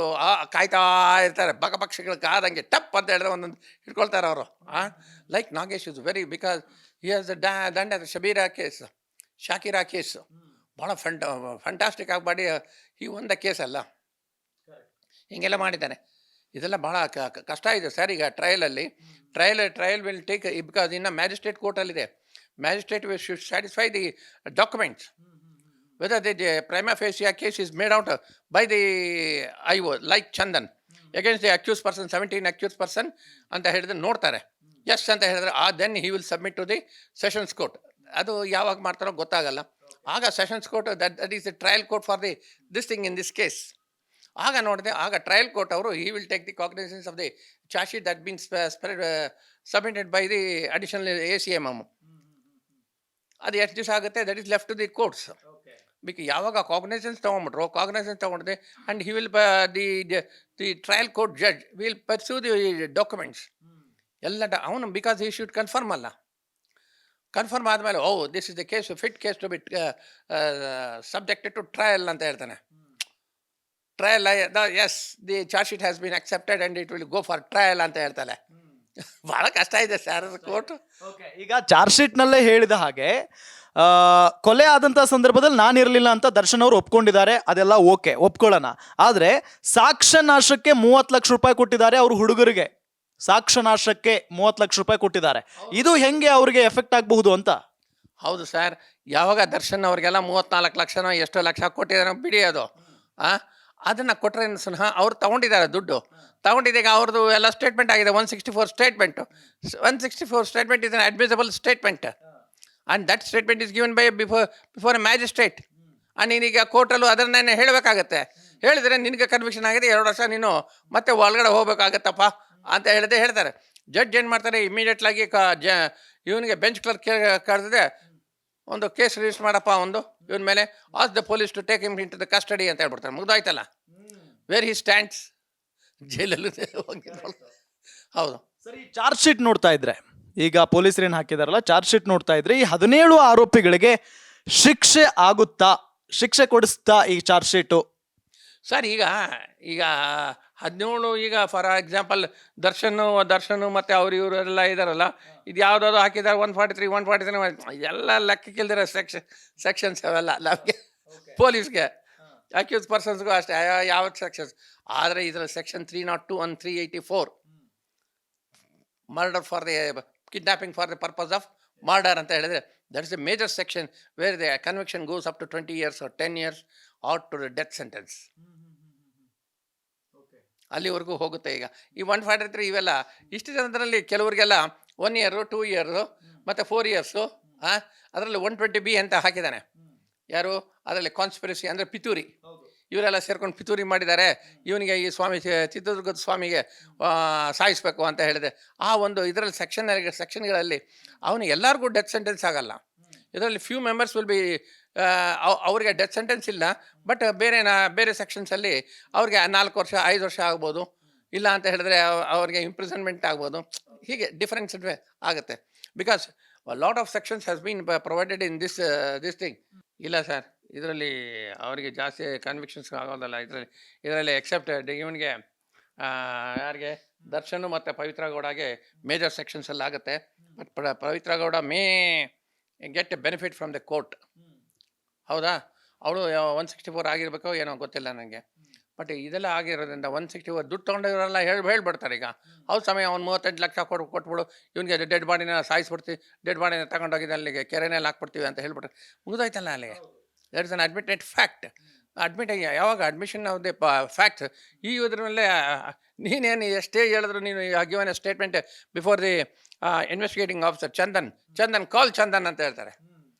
ಕಾಯ್ತಾ ಇರ್ತಾರೆ, ಪಕ್ಷಗಳು ಕಾದಂಗೆ ಟಪ್ ಅಂತ ಹೇಳಿದ್ರೆ ಒಂದೊಂದು ಹಿಡ್ಕೊಳ್ತಾರೆ ಅವರು. Like Nagesh is very because he has ದಂಡ ಶಾಕಿರಾ ಕೇಸ್ ಭಾಳ ಫ್ಯಾಂಟಾಸ್ಟಿಕ್ ಆಗಿ ಮಾಡಿ ಈ ಒಂದ ಕೇಸ್ ಅಲ್ಲ, ಹೀಗೆಲ್ಲ ಮಾಡಿದ್ದಾನೆ. ಇದೆಲ್ಲ ಭಾಳ ಕಷ್ಟ ಇದೆ ಸರ್. ಈಗ ಟ್ರಯಲ್ ವಿಲ್ ಟೇಕ್ ಬಿಕಾಸ್ ಇನ್ನು ಮ್ಯಾಜಿಸ್ಟ್ರೇಟ್ ಕೋರ್ಟಲ್ಲಿದೆ. Magistrate should satisfy the documents whether the prima facie case is made out by the IO like Chandan against the accused person, 17 accused person ಅಂತ ಹೇಳಿದ್ರೆ ನೋಡ್ತಾರೆ. ಎಸ್ ಅಂತ ಹೇಳಿದ್ರೆ then he will submit to the sessions court. ಅದು ಯಾವಾಗ ಮಾಡ್ತಾರೋ ಗೊತ್ತಾಗಲ್ಲ. ಆಗ sessions court that is the trial court for the this thing in this case. ಆಗ ನೋಡಿದೆ, ಆಗ ಟ್ರಯಲ್ ಕೋರ್ಟ್ ಅವರು he will take the cognizance of the charge sheet that been submitted by the additional ACMM. ಅದು ಎಷ್ಟು ದಿವಸ ಆಗುತ್ತೆ, that is left to the courts. ಯಾವಾಗ cognizance ತೊಗೊಂಡಿದೆ and he will the trial court judge will pursue the documents ಎಲ್ಲ ಅವನು because he should confirm ಅಲ್ಲ. Confirm ಆದಮೇಲೆ this is the case fit case to be subjected to trial ಅಂತ ಹೇಳ್ತಾನೆ. Trial yes the charge sheet has been accepted and it will go for trial ಅಂತ ಹೇಳ್ತಾನೆ. ಭಾಳ ಕಷ್ಟ ಇದೆ ಸರ್ ಕೋರ್ಟ್. ಈಗ ಚಾರ್ಜ್ ಶೀಟ್ ನಲ್ಲೇ ಹೇಳಿದ ಹಾಗೆ ಕೊಲೆ ಆದಂತ ಸಂದರ್ಭದಲ್ಲಿ ನಾನಿರಲಿಲ್ಲ ಅಂತ ದರ್ಶನ್ ಅವರು ಒಪ್ಕೊಂಡಿದ್ದಾರೆ, ಅದೆಲ್ಲ ಓಕೆ, ಒಪ್ಕೊಳ್ಳೋಣ. ಆದ್ರೆ ಸಾಕ್ಷ್ಯ ನಾಶಕ್ಕೆ 30 ಲಕ್ಷ ರೂಪಾಯಿ ಕೊಟ್ಟಿದ್ದಾರೆ ಅವ್ರ ಹುಡುಗರಿಗೆ, ಸಾಕ್ಷ್ಯ ನಾಶಕ್ಕೆ 30 ಲಕ್ಷ ರೂಪಾಯಿ ಕೊಟ್ಟಿದ್ದಾರೆ. ಇದು ಹೆಂಗೆ ಅವ್ರಿಗೆ ಎಫೆಕ್ಟ್ ಆಗಬಹುದು ಅಂತ. ಹೌದು ಸರ್, ಯಾವಾಗ ದರ್ಶನ್ ಅವ್ರಿಗೆಲ್ಲ 34 ಲಕ್ಷನೋ ಎಷ್ಟೋ ಲಕ್ಷ ಕೊಟ್ಟಿದ್ದಾರೋ ಬಿಡಿ, ಅದು ಅದನ್ನು ಕೊಟ್ಟರೆ ಸುನಃ ಅವ್ರು ತಗೊಂಡಿದ್ದಾರೆ, ದುಡ್ಡು ತಗೊಂಡಿದ್ದಾಗ ಅವ್ರದ್ದು ಎಲ್ಲ ಸ್ಟೇಟ್ಮೆಂಟ್ ಆಗಿದೆ. 164 statement. 164 statement is an admissible statement and that statement is given by before A magistrate. And ನೀನೀಗ ಕೋರ್ಟಲ್ಲೂ ಅದನ್ನೇ ಹೇಳಬೇಕಾಗತ್ತೆ. ಹೇಳಿದರೆ ನಿನಗೆ ಕನ್ವಿಕ್ಷನ್ ಆಗಿದೆ, 2 ವರ್ಷ ನೀನು ಮತ್ತೆ ಒಳಗಡೆ ಹೋಗ್ಬೇಕಾಗತ್ತಪ್ಪ ಅಂತ ಹೇಳ್ತಾರೆ. ಜಡ್ಜ್ ಏನು ಮಾಡ್ತಾರೆ, ಇಮಿಡಿಯೇಟ್ಲಾಗಿ ಇವನಿಗೆ ಬೆಂಚ್ ಕ್ಲರ್ಕ್ ಕರೆದಿದೆ, ಒಂದು ಕೇಸ್ ರಿಜಿಸ್ಟರ್ ಮಾಡಪ್ಪ ಇವನ ಮೇಲೆ, as the police to take him in to the custody ಅಂತ ಹೇಳ್ಬಿಡ್ತಾರೆ. ಮುಗ್ದಾಯ್ತಲ್ಲ, ವೇರ್ ಹಿ ಸ್ಟ್ಯಾಂಡ್ಸ್, ಜೈಲಲ್ಲೂ ಹೌದು ಸರಿ. ಚಾರ್ಜ್ ಶೀಟ್ ನೋಡ್ತಾ ಇದ್ರೆ, ಈಗ ಪೊಲೀಸರು ಏನು ಹಾಕಿದಾರಲ್ಲ ಚಾರ್ಜ್ ಶೀಟ್ ನೋಡ್ತಾ ಇದ್ರೆ, ಈ 17 ಆರೋಪಿಗಳಿಗೆ ಶಿಕ್ಷೆ ಆಗುತ್ತಾ, ಶಿಕ್ಷೆ ಕೊಡಿಸ್ತಾ ಈ ಚಾರ್ಜ್ ಶೀಟು? ಸರ್ ಈಗ 17 ಈಗ ಫಾರ್ ಎಕ್ಸಾಂಪಲ್ ದರ್ಶನ್ ಮತ್ತು ಅವ್ರು ಇವರೆಲ್ಲ ಇದಾರಲ್ಲ, ಇದು ಯಾವುದಾದ್ರು ಹಾಕಿದ್ದಾರೆ 143 143 ಎಲ್ಲ ಲೆಕ್ಕಕ್ಕಿಲ್ದಿರೋ ಸೆಕ್ಷನ್ಸ್ ಅವೆಲ್ಲ ನಮಗೆ ಪೊಲೀಸ್ಗೆ ಅಕ್ಯೂಸ್ ಪರ್ಸನ್ಸ್ಗೂ ಅಷ್ಟೇ ಯಾವ ಸೆಕ್ಷನ್ಸ್. ಆದರೆ ಇದರಲ್ಲಿ section 302 and 384 murder for the kidnapping for the purpose of murder ಅಂತ ಹೇಳಿದ್ರೆ that is a major section where the conviction goes up to 20 years or 10 years or to the death sentence. ಅಲ್ಲಿವರೆಗೂ ಹೋಗುತ್ತೆ. ಈಗ ಈ 143 ಇವೆಲ್ಲ ಇಷ್ಟು ಜನರಲ್ಲಿ ಕೆಲವರಿಗೆಲ್ಲ 1 year 2 years ಮತ್ತು 4 years. ಅದರಲ್ಲಿ 120B ಅಂತ ಹಾಕಿದ್ದಾನೆ. ಯಾರು ಅದರಲ್ಲಿ ಕಾನ್ಸ್ಪಿರಸಿ ಅಂದರೆ ಪಿತೂರಿ, ಇವರೆಲ್ಲ ಸೇರ್ಕೊಂಡು ಪಿತೂರಿ ಮಾಡಿದ್ದಾರೆ, ಇವನಿಗೆ ಈ ಸ್ವಾಮಿ ಚಿತ್ರದುರ್ಗದ ಸ್ವಾಮಿಗೆ ಸಾಯಿಸಬೇಕು ಅಂತ ಹೇಳಿದೆ. ಆ ಒಂದು ಇದರಲ್ಲಿ ಸೆಕ್ಷನ್ಗಳಲ್ಲಿ ಅವನು ಎಲ್ಲರಿಗೂ ಡೆತ್ ಸೆಂಟೆನ್ಸ್ ಆಗಲ್ಲ. ಇದರಲ್ಲಿ ಫ್ಯೂ ಮೆಂಬರ್ಸ್ ವಿಲ್ ಬಿ ಅವ್ರಿಗೆ ಡೆತ್ ಸೆಂಟೆನ್ಸ್ ಇಲ್ಲ, ಬಟ್ ಬೇರೆ ಸೆಕ್ಷನ್ಸಲ್ಲಿ ಅವ್ರಿಗೆ 4 ವರ್ಷ 5 ವರ್ಷ ಆಗ್ಬೋದು, ಇಲ್ಲ ಅಂತ ಹೇಳಿದ್ರೆ ಅವ್ರಿಗೆ ಇಂಪ್ರಿಸನ್ಮೆಂಟ್ ಆಗ್ಬೋದು. ಹೀಗೆ ಡಿಫರೆನ್ಸ್ ಆಗುತ್ತೆ. Because lot of sections has been provided in this thing. ಇಲ್ಲ ಸರ್, ಇದರಲ್ಲಿ ಅವರಿಗೆ ಜಾಸ್ತಿ ಕನ್ವಿಕ್ಷನ್ಸ್ ಆಗೋದಲ್ಲ. ಇದರಲ್ಲಿ ಎಕ್ಸೆಪ್ಟ್ ಇವನಿಗೆ ಯಾರಿಗೆ ದರ್ಶನ್ ಮತ್ತು ಪವಿತ್ರ ಗೌಡಗೆ ಮೇಜರ್ ಸೆಕ್ಷನ್ಸಲ್ಲಿ ಆಗುತ್ತೆ. But Pavithra Gowda may get a benefit from the court. ಹೌದಾ, ಅವಳು 164 ಆಗಿರಬೇಕು ಏನೋ ಗೊತ್ತಿಲ್ಲ ನನಗೆ. ಬಟ್ ಇದೆಲ್ಲ ಆಗಿರೋದ್ರಿಂದ 164 ದುಡ್ಡು ತೊಗೊಂಡಿರೋರೆಲ್ಲ ಹೇಳ್ಬಿಡ್ತಾರೆ. ಈಗ ಅವ್ರ ಸಮಯ ಅವ್ನು 38 ಲಕ್ಷ ಕೊಟ್ಬಿಡು, ಇವನಿಗೆ ಡೆಡ್ ಬಾಡಿನ ಸಾಯಿಸ್ಬಿಡ್ತೀವಿ, ಡೆಡ್ ಬಾಡಿನ ತಗೊಂಡೋಗಿದ್ದು ಅಲ್ಲಿಗೆ ಕೆರೆನಲ್ಲಿ ಹಾಕ್ಬಿಡ್ತೀವಿ ಅಂತ ಹೇಳ್ಬಿಟ್ರೆ ಮುಗಿದೋಯ್ತಲ್ಲ ಅಲ್ಲಿಗೆ. That is an admitted fact. ಯಾವಾಗ ಅಡ್ಮಿಷನ್ ಆಫ್ ದಿ ಫ್ಯಾಕ್ಟ್ ಈ ಇದ್ರ ಮೇಲೆ ನೀನೇನು ಎಷ್ಟೇ ಹೇಳಿದ್ರು ನೀನು given a statement before the investigating officer Chandan ಅಂತ ಹೇಳ್ತಾರೆ.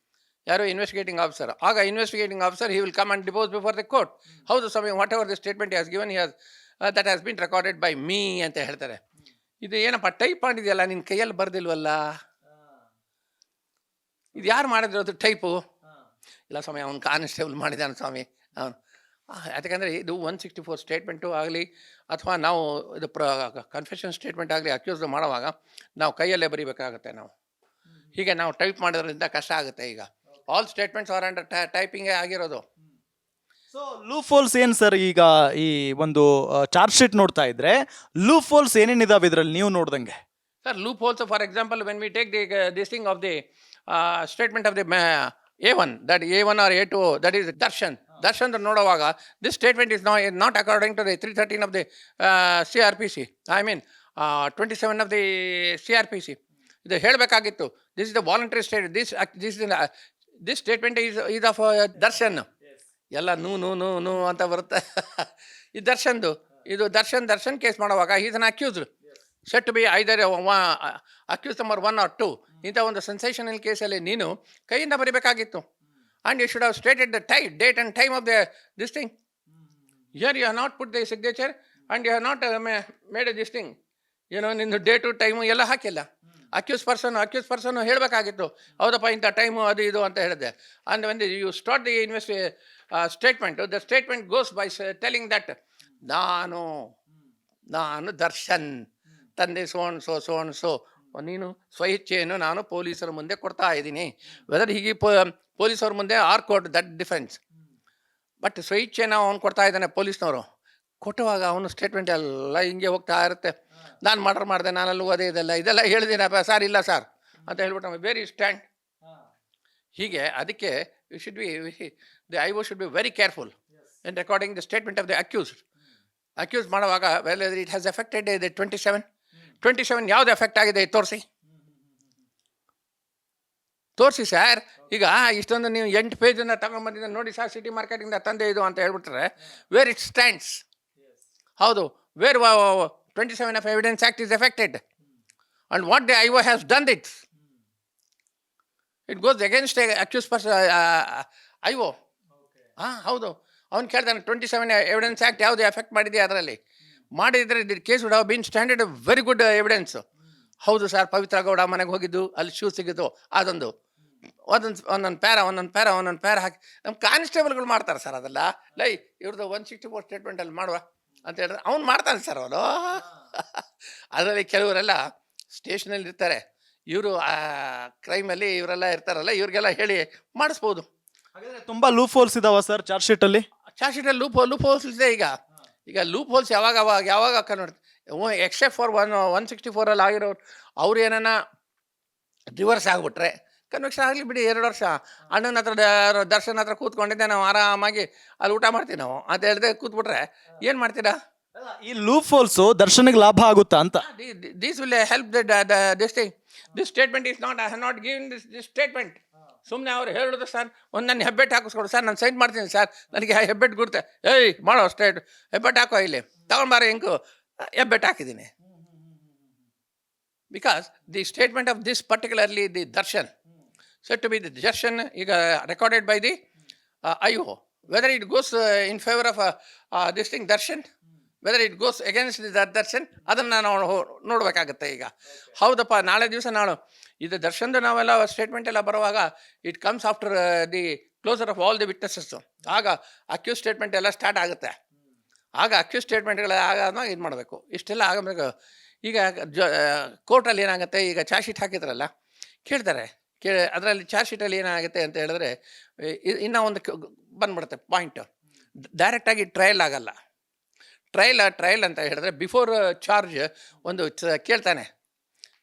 ಯಾರು ಇನ್ವೆಸ್ಟಿಗೇಟಿಂಗ್ ಆಫೀಸರ್. ಆಗ investigating officer he will come and depose before the court. ಹೌದು ಸ್ವಾಮಿ, whatever the statement has given that has been recorded by me ಅಂತ ಹೇಳ್ತಾರೆ. ಇದು ಏನಪ್ಪ ಟೈಪ್ ಮಾಡಿದೆಯಲ್ಲ, ನಿನ್ನ ಕೈಯಲ್ಲಿ ಬರ್ದಿಲ್ವಲ್ಲ, ಇದು ಯಾರು ಮಾಡಿದ್ರು ಅದು ಟೈಪು? ಇಲ್ಲ ಸ್ವಾಮಿ, ಅವ್ನು ಕಾನ್ಸ್ಟೇಬಲ್ ಮಾಡಿದ್ದಾನೆ ಸ್ವಾಮಿ ಅವನು. ಯಾಕಂದರೆ ಇದು 164 ಸ್ಟೇಟ್ಮೆಂಟು ಆಗಲಿ ಅಥವಾ ನಾವು ಇದು ಕನ್ಫೆಷನ್ ಸ್ಟೇಟ್ಮೆಂಟ್ ಆಗಲಿ ಅಕ್ಯೂಸ್ ಮಾಡುವಾಗ ನಾವು ಕೈಯಲ್ಲೇ ಬರೀಬೇಕಾಗುತ್ತೆ. ಹೀಗೆ ನಾವು ಟೈಪ್ ಮಾಡೋದ್ರಿಂದ ಕಷ್ಟ ಆಗುತ್ತೆ. ಈಗ ಆಲ್ ಸ್ಟೇಟ್ಮೆಂಟ್ಸ್ ಆರ್ ಅಂಡರ್ ಟೈಪಿಂಗೇ ಆಗಿರೋದು. ಸೊ ಲೂಪ್ ಹೋಲ್ಸ್ ಏನು ಸರ್? ಈಗ ಈ ಒಂದು ಚಾರ್ಜ್ ಶೀಟ್ ನೋಡ್ತಾ ಇದ್ರೆ ಲೂಪ್ ಹೋಲ್ಸ್ ಏನೇನಿದಾವೆ ಇದರಲ್ಲಿ ನೀವು ನೋಡ್ದಂಗೆ? Sir, loopholes for example when we take this thing of the statement of the A1, that A1 or A2, that is Darshan ನೋಡುವಾಗ this statement is not according to the 313 of the CRPC, I mean 27 of the CRPC. ಇದು ಹೇಳಬೇಕಾಗಿತ್ತು. This is the voluntary state, this statement is of Darshan. ಎಲ್ಲ ನೂ ಅಂತ ಬರುತ್ತೆ. ಈ ಇದು Darshan case ಮಾಡುವಾಗ is an accused set to be either accused number 1 or 2. ಇಂಥ ಒಂದು ಸೆನ್ಸೇಷನಲ್ ಕೇಸಲ್ಲಿ ನೀನು ಕೈಯಿಂದ ಬರೀಬೇಕಾಗಿತ್ತು. And you should have stated the date and time of this thing. Here you have not put the signature and you have not made this thing. ನಿಂದು date time ಎಲ್ಲ ಹಾಕಿಲ್ಲ. Accuse person ಹೇಳಬೇಕಾಗಿತ್ತು, ಹೌದಪ್ಪ ಇಂಥ ಟೈಮು ಅದು ಇದು ಅಂತ ಹೇಳಿದೆ. And when you start the statement, the statement goes by telling that ನಾನು ದರ್ಶನ್ ತಂದೆ ಸೋ ನೀನು ಸ್ವಇಚ್ಛೆಯನ್ನು ನಾನು ಪೊಲೀಸರ ಮುಂದೆ ಕೊಡ್ತಾ ಇದ್ದೀನಿ. ವೆದರ್ ಹೀಗೆ ಪೊಲೀಸವ್ರ ಮುಂದೆ or court, that defence. But ಸ್ವಇಚ್ಛೆನ ಅವನು ಕೊಡ್ತಾ ಇದ್ದಾನೆ. ಪೊಲೀಸ್ನವರು ಕೊಟ್ಟುವಾಗ ಅವನು ಸ್ಟೇಟ್ಮೆಂಟ್ ಎಲ್ಲ ಹಿಂಗೆ ಹೋಗ್ತಾ ಇರುತ್ತೆ. ನಾನು ಮರ್ಡರ್ ಮಾಡಿದೆ, ನಾನಲ್ಲಿ ಓದೇ ಇದೆಲ್ಲ ಹೇಳಿದ್ದೀನಪ್ಪ ಸರ್, ಇಲ್ಲ ಸರ್ ಅಂತ ಹೇಳ್ಬಿಟ್ಟು ವೆರಿ ಸ್ಟ್ಯಾಂಡ್. ಹೀಗೆ ಅದಕ್ಕೆ you should be the IO should be very careful in recording the statement of the accused ಮಾಡುವಾಗ. Whether it has affected the 27 ಯಾವ್ದು ಎಫೆಕ್ಟ್ ಆಗಿದೆ ತೋರಿಸಿ ಸರ್. ಈಗ ಇಷ್ಟೊಂದು ನೀವು 8 ಪೇಜನ್ನು ತಗೊಂಡ್ಬಂದಿದ್ದ ನೋಡಿ ಸರ್, ಸಿಟಿ ಮಾರ್ಕೆಟಿಂದ ತಂದೆ ಇದು ಅಂತ ಹೇಳ್ಬಿಟ್ರೆ ವೇರ್ ಇಟ್ ಸ್ಟ್ಯಾಂಡ್ಸ್. ಹೌದು, where 27 of evidence act is effected and what the IO has done it goes against accuse IO. ಹೌದು, ಅವ್ನು ಕೇಳ್ತಾನೆ 27 ಎವಿಡೆನ್ಸ್ ಆ್ಯಕ್ಟ್ ಯಾವುದು ಎಫೆಕ್ಟ್ ಮಾಡಿದೆಯಾ ಅದರಲ್ಲಿ. ಮಾಡಿದರೆ the case would have been standard very good evidence. ಹೌದು sir, Pavithra Gowda ಮನೆಗೆ ಹೋಗಿದ್ದು, ಅಲ್ಲಿ ಶೂ ಸಿಗಿದ್ದು, ಅದೊಂದು ಒಂದೊಂದು ಪ್ಯಾರ ಹಾಕಿ ನಮ್ಮ ಕಾನ್ಸ್ಟೇಬಲ್ಗಳು ಮಾಡ್ತಾರೆ ಸರ್ ಅದೆಲ್ಲ. ಇವ್ರದ್ದು 164 ಸ್ಟೇಟ್ಮೆಂಟಲ್ಲಿ ಮಾಡುವ ಅಂತ ಹೇಳಿದ್ರೆ ಅವ್ನು ಮಾಡ್ತಾನೆ ಸರ್ ಅವನು. ಅದರಲ್ಲಿ ಕೆಲವರೆಲ್ಲ ಸ್ಟೇಷನಲ್ಲಿ ಇರ್ತಾರೆ, ಇವರು ಕ್ರೈಮಲ್ಲಿ ಇವರೆಲ್ಲ ಇರ್ತಾರಲ್ಲ, ಇವ್ರಿಗೆಲ್ಲ ಹೇಳಿ ಮಾಡಿಸ್ಬೋದು. ಹಾಗಾದ್ರೆ ತುಂಬಾ ಲೂಪ್ ಹೋಲ್ಸ್ ಇದಾವ ಸರ್ ಚಾರ್ಜ್ ಶೀಟಲ್ಲಿ? ಲೂಪ್ ಹೋಲ್ಸ್ ಇದೆ. ಈಗ ಈಗ ಲೂಪ್ ಹೋಲ್ಸ್ ಯಾವಾಗ ಕನ್ವರ್ಟ್ ಎಕ್ಸೆಪ್ಟ್ ಫಾರ್ 164 ಆಗಿರೋರು ಅವ್ರು ಏನಾನ ರಿವರ್ಸ್ ಆಗಿಬಿಟ್ರೆ ಕನ್ವಿಕ್ಷನ್ ಆಗಲಿ ಬಿಡಿ 2 ವರ್ಷ. ಅಣ್ಣನ ಹತ್ರ ದರ್ಶನ್ ಹತ್ರ ಕೂತ್ಕೊಂಡಿದ್ದೆ, ನಾವು ಆರಾಮಾಗಿ ಅಲ್ಲಿ ಊಟ ಮಾಡ್ತೀವಿ ನಾವು ಅಂತ ಹೇಳಿದೆ ಕೂತ್ಬಿಟ್ರೆ ಏನು ಮಾಡ್ತೀರಾ? ಈ ಲೂಪ್ ಹೋಲ್ಸ್ ದರ್ಶನಿಗೆ ಲಾಭ ಆಗುತ್ತಾ ಅಂತ. This will help this thing. This statement is not, I have not given this statement. ಸುಮ್ಮನೆ ಅವ್ರು ಹೇಳಿದ್ರು ಸರ್, ಒಂದು ನನ್ನ ಹೆಬ್ಬೆಟ್ಟು ಹಾಕಿಸ್ಕೊಡು ಸರ್, ನಾನು ಸೈನ್ ಮಾಡ್ತೀನಿ ಸರ್, ನನಗೆ ಹೆಬ್ಬೆಟ್ಟು ಗುರ್ತೆ, ಏಯ್ ಮಾಡೋ ಹೆಬ್ಬೆಟ್ಟು ಹಾಕೋ ಇಲ್ಲಿ ತಗೊಂಡ್ಬಾರ ಇಂಕು, ಹೆಬ್ಬೆಟ್ಟು ಹಾಕಿದ್ದೀನಿ. Because the statement of this particularly the darshan said to be the darshan recorded by the IO, whether it goes in favor of this thing darshan, whether it goes against the darshan, ಅದನ್ನು ನಾವು ನೋಡಬೇಕಾಗತ್ತೆ. ಈಗ ಹೌದಪ್ಪ, ನಾಳೆ ದಿವಸ ಇದು ದರ್ಶನ್ದು ನಾವೆಲ್ಲ statement ಎಲ್ಲ ಬರುವಾಗ it comes after the closure of all the witnesses. ಆಗ ಅಕ್ಯೂಸ್ ಸ್ಟೇಟ್ಮೆಂಟ್ ಎಲ್ಲ ಸ್ಟಾರ್ಟ್ ಆಗುತ್ತೆ. ಆಗ ಅಕ್ಯೂಸ್ ಸ್ಟೇಟ್ಮೆಂಟ್ಗಳು ಆಗಾದ್ಮೇಲೆ ಇದು ಮಾಡಬೇಕು. ಇಷ್ಟೆಲ್ಲ ಆಗಬೇಕು. ಈಗ ಕೋರ್ಟಲ್ಲಿ ಏನಾಗುತ್ತೆ, ಈಗ ಚಾರ್ಜ್ ಶೀಟ್ ಹಾಕಿದ್ರಲ್ಲ, ಕೇಳ್ತಾರೆ, ಅದರಲ್ಲಿ ಚಾರ್ಜ್ ಶೀಟಲ್ಲಿ ಏನಾಗುತ್ತೆ ಅಂತ ಹೇಳಿದ್ರೆ ಇನ್ನೂ ಒಂದು ಬಂದ್ಬಿಡುತ್ತೆ ಪಾಯಿಂಟ್. ಡೈರೆಕ್ಟಾಗಿ ಟ್ರಯಲ್ ಆಗಲ್ಲ. ಟ್ರಯಲ್ ಅಂತ ಹೇಳಿದ್ರೆ ಬಿಫೋರ್ ಚಾರ್ಜ್ ಒಂದು ಕೇಳ್ತಾನೆ,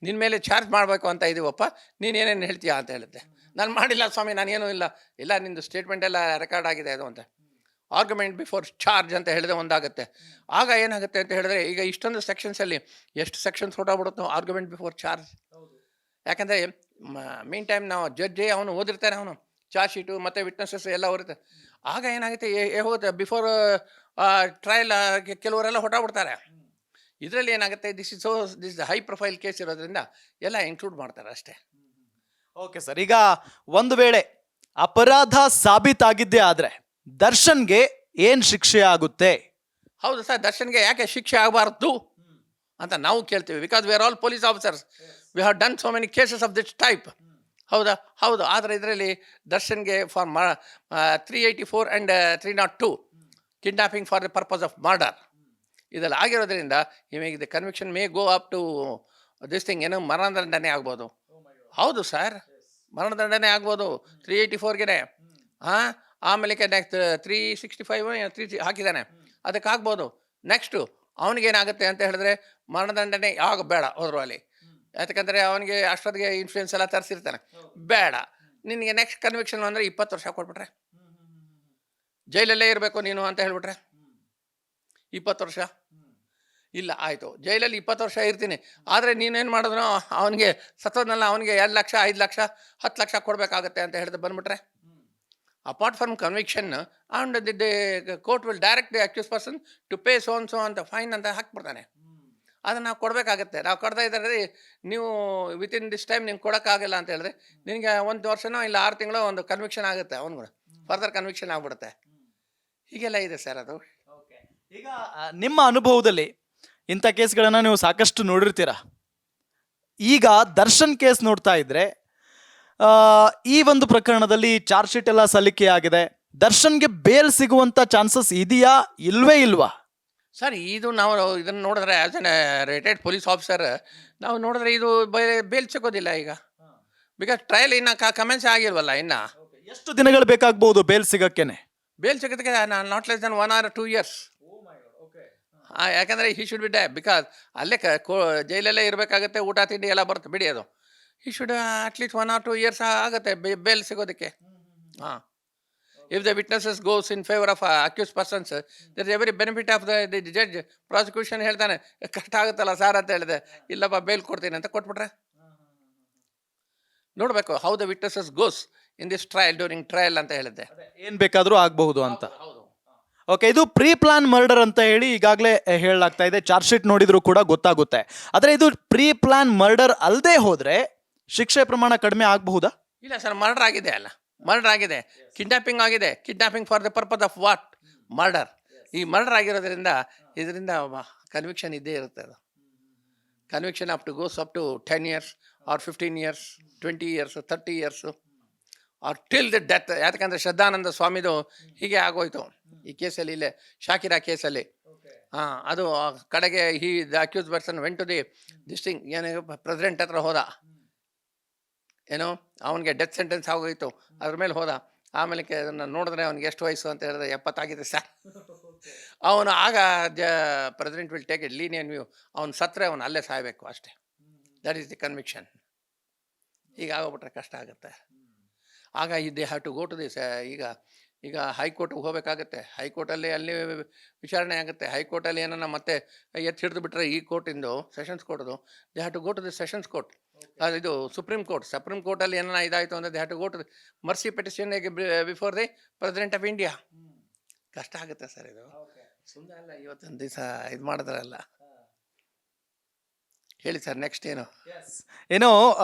ನಿನ್ನ ಮೇಲೆ ಚಾರ್ಜ್ ಮಾಡಬೇಕು ಅಂತ ಇದೀವಪ್ಪ, ನೀನೇನೇನು ಹೇಳ್ತೀಯಾ ಅಂತ ಹೇಳುತ್ತೆ. ನಾನು ಮಾಡಿಲ್ಲ ಸ್ವಾಮಿ, ನಾನೇನೂ ಇಲ್ಲ ನಿಂದು ಸ್ಟೇಟ್ಮೆಂಟ್ ಎಲ್ಲ ರೆಕಾರ್ಡ್ ಆಗಿದೆ ಅದು ಅಂತ. ಆರ್ಗ್ಯುಮೆಂಟ್ ಬಿಫೋರ್ ಚಾರ್ಜ್ ಅಂತ ಹೇಳಿದ್ರೆ ಒಂದಾಗುತ್ತೆ. ಆಗ ಏನಾಗುತ್ತೆ ಅಂತ ಹೇಳಿದ್ರೆ, ಈಗ ಇಷ್ಟೊಂದು ಸೆಕ್ಷನ್ಸಲ್ಲಿ ಎಷ್ಟು ಸೆಕ್ಷನ್ಸ್ ಹೊರಬಿಡುತ್ತೋ ಆರ್ಗ್ಯುಮೆಂಟ್ ಬಿಫೋರ್ ಚಾರ್ಜ್. ಯಾಕಂದರೆ ಮೀನ್ ಟೈಮ್ ನಾವು ಜಡ್ಜಿ ಅವನು ಓದಿರ್ತಾನೆ, ಅವನು ಚಾರ್ಜ್ ಶೀಟು ಮತ್ತು ವಿಟ್ನೆಸಸ್ ಎಲ್ಲ ಓದಿರ್ತಾರೆ. ಆಗ ಏನಾಗುತ್ತೆ, ಹೋಗುತ್ತೆ ಬಿಫೋರ್ ಟ್ರಯಲ್ ಕೆಲವರೆಲ್ಲ ಹೊರಬಿಡ್ತಾರೆ. ಇದರಲ್ಲಿ ಏನಾಗುತ್ತೆ, ದಿಸ್ ಹೈ ಪ್ರೊಫೈಲ್ ಕೇಸ್ ಇರೋದ್ರಿಂದ ಎಲ್ಲ ಇನ್ಕ್ಲೂಡ್ ಮಾಡ್ತಾರೆ ಅಷ್ಟೇ. ಓಕೆ ಸರ್, ಈಗ ಒಂದು ವೇಳೆ ಅಪರಾಧ ಸಾಬೀತಾಗಿದ್ದೇ ಆದರೆ ದರ್ಶನ್ಗೆ ಏನ್ ಶಿಕ್ಷೆ ಆಗುತ್ತೆ? ಹೌದು ಸರ್, ದರ್ಶನ್ಗೆ ಯಾಕೆ ಶಿಕ್ಷೆ ಆಗಬಾರ್ದು ಅಂತ ನಾವು ಕೇಳ್ತೀವಿ. Because we are all police officers, we have done so many cases of this type. ಹೌದು. ಆದರೆ ಇದರಲ್ಲಿ ದರ್ಶನ್ಗೆ for 384 and 302 kidnapping for the purpose of murder ಇದೆಲ್ಲ ಆಗಿರೋದ್ರಿಂದ ಇವಾಗ the conviction may go up to this thing, ಏನು ಮರಣದಂಡನೆ ಆಗ್ಬೋದು. ಹೌದು ಸರ್, ಮರಣದಂಡನೆ ಆಗ್ಬೋದು 384ಗೆ. ಆಮೇಲೆ ನೆಕ್ಸ್ಟ್ 365 ಹಾಕಿದ್ದಾನೆ, ಅದಕ್ಕೆ ಆಗ್ಬೋದು. ನೆಕ್ಸ್ಟು ಅವನಿಗೇನಾಗುತ್ತೆ ಅಂತ ಹೇಳಿದ್ರೆ ಮರಣದಂಡನೆ ಆಗಬೇಡ ಹೋದ್ರು ಅಲ್ಲಿ. ಯಾಕಂದರೆ ಅವನಿಗೆ ಅಷ್ಟೊತ್ತಿಗೆ ಇನ್ಫ್ಲೂಯೆನ್ಸ್ ಎಲ್ಲ ತರಿಸಿರ್ತಾನೆ, ಬೇಡ ನಿನಗೆ ನೆಕ್ಸ್ಟ್ ಕನ್ವಿಕ್ಷನ್ ಅಂದರೆ 20 ವರ್ಷ ಕೊಟ್ಬಿಟ್ರೆ, ಜೈಲಲ್ಲೇ ಇರಬೇಕು ನೀನು ಅಂತ ಹೇಳ್ಬಿಟ್ರೆ 20 ವರ್ಷ ಇಲ್ಲ, ಆಯಿತು ಜೈಲಲ್ಲಿ 20 ವರ್ಷ ಇರ್ತೀನಿ, ಆದರೆ ನೀನೇನು ಮಾಡಿದ್ರು ಅವನಿಗೆ ಸತ್ತೋದ್ನಲ್ಲ, ಅವನಿಗೆ 2 ಲಕ್ಷ 5 ಲಕ್ಷ 10 ಲಕ್ಷ ಕೊಡಬೇಕಾಗತ್ತೆ ಅಂತ ಹೇಳಿದ್ರೆ ಬಂದ್ಬಿಟ್ರೆ, apart from conviction and the court will direct the accuse person to pay so ಅಂತ ಫೈನ್ ಅಂತ ಹಾಕ್ಬಿಡ್ತಾನೆ. ಅದನ್ನು ನಾವು ಕೊಡಬೇಕಾಗತ್ತೆ. ನಾವು ಕೊಡ್ತಾ ಇದ್ದಾರೆ, ನೀವು ವಿತಿನ್ ದಿಸ್ ಟೈಮ್ ನಿಮ್ಗೆ ಕೊಡೋಕ್ಕಾಗಲ್ಲ ಅಂತ ಹೇಳಿದ್ರೆ ನಿನಗೆ 1 ವರ್ಷನೋ ಇಲ್ಲ 6 ತಿಂಗಳು ಒಂದು ಕನ್ವಿಕ್ಷನ್ ಆಗುತ್ತೆ, ಅವನಿಗೂ ಫರ್ದರ್ ಕನ್ವಿಕ್ಷನ್ ಆಗ್ಬಿಡುತ್ತೆ. ಹೀಗೆಲ್ಲ ಇದೆ ಸರ್ ಅದು. ಈಗ ನಿಮ್ಮ ಅನುಭವದಲ್ಲಿ ಇಂಥ ಕೇಸ್ಗಳನ್ನು ನೀವು ಸಾಕಷ್ಟು ನೋಡಿರ್ತೀರ. ಈಗ ದರ್ಶನ್ ಕೇಸ್ ನೋಡ್ತಾ ಇದ್ರೆ ಈ ಒಂದು ಪ್ರಕರಣದಲ್ಲಿ ಚಾರ್ಜ್ ಶೀಟ್ ಎಲ್ಲ ಸಲ್ಲಿಕೆ ಆಗಿದೆ. ದರ್ಶನ್ಗೆ ಬೇಲ್ ಸಿಗುವಂತ ಚಾನ್ಸಸ್ ಇದೆಯಾ ಇಲ್ವಾ? ಸರ್, ಇದು ನಾವು ಇದನ್ನು ನೋಡಿದ್ರೆ as an retired police officer ನಾವು ನೋಡಿದ್ರೆ ಇದು ಬೇಲ್ ಸಿಗೋದಿಲ್ಲ ಈಗ. ಬಿಕಾಸ್ ಟ್ರಯಲ್ ಇನ್ನು ಕಮೆನ್ಸ್ ಆಗಿಲ್ವಲ್ಲ. ಇನ್ನು ಎಷ್ಟು ದಿನಗಳು ಬೇಕಾಗ್ಬೋದು ಬೇಲ್ ಸಿಗಕ್ಕೇನೆ? ಬೇಲ್ ಸಿಗೋದಕ್ಕೆ not less than 1 or 2 years. ಯಾಕಂದರೆ he should be die, because ಅಲ್ಲೇ ಜೈಲಲ್ಲೇ ಇರಬೇಕಾಗತ್ತೆ, ಊಟ ತಿಂಡಿ ಎಲ್ಲ ಬರುತ್ತೆ ಬಿಡಿ. ಅದು he should at least 1 or 2 years ಆಗುತ್ತೆ ಬೇಲ್ ಸಿಗೋದಕ್ಕೆ. If the witnesses goes in favor of accused persons, there is every benefit of the judge. Prosecution ಹೇಳ್ತಾನೆ, ಕಷ್ಟ ಆಗುತ್ತಲ್ಲ ಸಾರ್ ಅಂತ ಹೇಳಿದೆ, ಇಲ್ಲಪ್ಪ ಬೇಲ್ ಕೊಡ್ತೀನಿ ಅಂತ ಕೊಟ್ಬಿಟ್ರೆ. ನೋಡಬೇಕು how the witnesses goes in this trial, during trial ಅಂತ ಹೇಳಿದ್ದೆ. ಏನ್ ಬೇಕಾದ್ರೂ ಆಗಬಹುದು ಅಂತ. ಓಕೆ, ಇದು ಪ್ರೀ ಪ್ಲಾನ್ ಮರ್ಡರ್ ಅಂತ ಹೇಳಿ ಈಗಾಗಲೇ ಹೇಳಲಾಗ್ತಾ ಇದೆ. ಚಾರ್ಜ್ ಶೀಟ್ ನೋಡಿದ್ರು ಕೂಡ ಗೊತ್ತಾಗುತ್ತೆ. ಆದರೆ ಇದು ಪ್ರೀ ಪ್ಲಾನ್ ಮರ್ಡರ್ ಅಲ್ಲದೆ ಹೋದ್ರೆ ಶಿಕ್ಷೆ ಪ್ರಮಾಣ ಕಡಿಮೆ ಆಗಬಹುದಾ? ಇಲ್ಲ ಸರ್, ಮರ್ಡರ್ ಆಗಿದೆ ಅಲ್ಲ, ಮರ್ಡರ್ ಆಗಿದೆ, ಕಿಡ್ನಾಪಿಂಗ್ ಆಗಿದೆ. Kidnapping for the purpose of what? Murder. ಈ ಮರ್ಡರ್ ಆಗಿರೋದ್ರಿಂದ ಇದರಿಂದ ಕನ್ವಿಕ್ಷನ್ ಇದ್ದೇ ಇರುತ್ತೆ. ಅದು conviction up to goes up to 10 years or 15 years, 20 years, 30 years or till the death. ಯಾಕಂದರೆ ಶ್ರದ್ಧಾನಂದ ಸ್ವಾಮಿದು ಹೀಗೆ ಆಗೋಯ್ತು ಈ ಕೇಸಲ್ಲಿ, ಇಲ್ಲೇ ಶಾಕಿರಾ ಕೇಸಲ್ಲಿ. ಅದು ಕಡೆಗೆ the accuse person went to this thing, ಏನು ಪ್ರೆಸಿಡೆಂಟ್ ಹತ್ರ ಹೋದ, ಏನೋ ಅವನಿಗೆ ಡೆತ್ ಸೆಂಟೆನ್ಸ್ ಆಗೋಯ್ತು, ಅದ್ರ ಮೇಲೆ ಹೋದ. ಆಮೇಲೆ ಅದನ್ನು ನೋಡಿದ್ರೆ ಅವ್ನಿಗೆ ಎಷ್ಟು ವಯಸ್ಸು ಅಂತ ಹೇಳಿದ್ರೆ 70 ಆಗಿದೆ ಸರ್. ಅವನು ಆಗ president will take it lenient view. ಅವ್ನು ಸತ್ತರೆ ಅವನು ಅಲ್ಲೇ ಸಾಯಬೇಕು ಅಷ್ಟೇ. That is the conviction. ಈಗ ಆಗೋಗ್ಬಿಟ್ರೆ ಕಷ್ಟ ಆಗುತ್ತೆ. ಆಗ they have to go to this. ಈಗ ಹೈಕೋರ್ಟ್ಗೆ ಹೋಗಬೇಕಾಗತ್ತೆ. ಹೈಕೋರ್ಟಲ್ಲಿ ಅಲ್ಲಿ ವಿಚಾರಣೆ ಆಗುತ್ತೆ. ಹೈಕೋರ್ಟಲ್ಲಿ ಏನನ್ನ ಮತ್ತೆ ಎತ್ತಿ ಹಿಡಿದು ಬಿಟ್ಟರೆ ಈ ಕೋರ್ಟಿಂದು ಸೆಷನ್ಸ್ ಕೋರ್ಟ್ದು they have to go to the sessions court. ಇದು ಸುಪ್ರೀಂ ಕೋರ್ಟಲ್ಲಿ ಏನನ್ನ ಇದಾಯಿತು ಅಂದರೆ they have to go to the mercy petition before the president of India. ಕಷ್ಟ ಆಗುತ್ತೆ ಸರ್ ಇದು. ಸುಮ್ಮನೆ ಅಲ್ಲ ಇವತ್ತೊಂದು ದಿವಸ ಇದು ಮಾಡಿದ್ರಲ್ಲ. ಹೇಳಿ ಸರ್, ನೆಕ್ಸ್ಟ್ ಏನು? ಏನೋ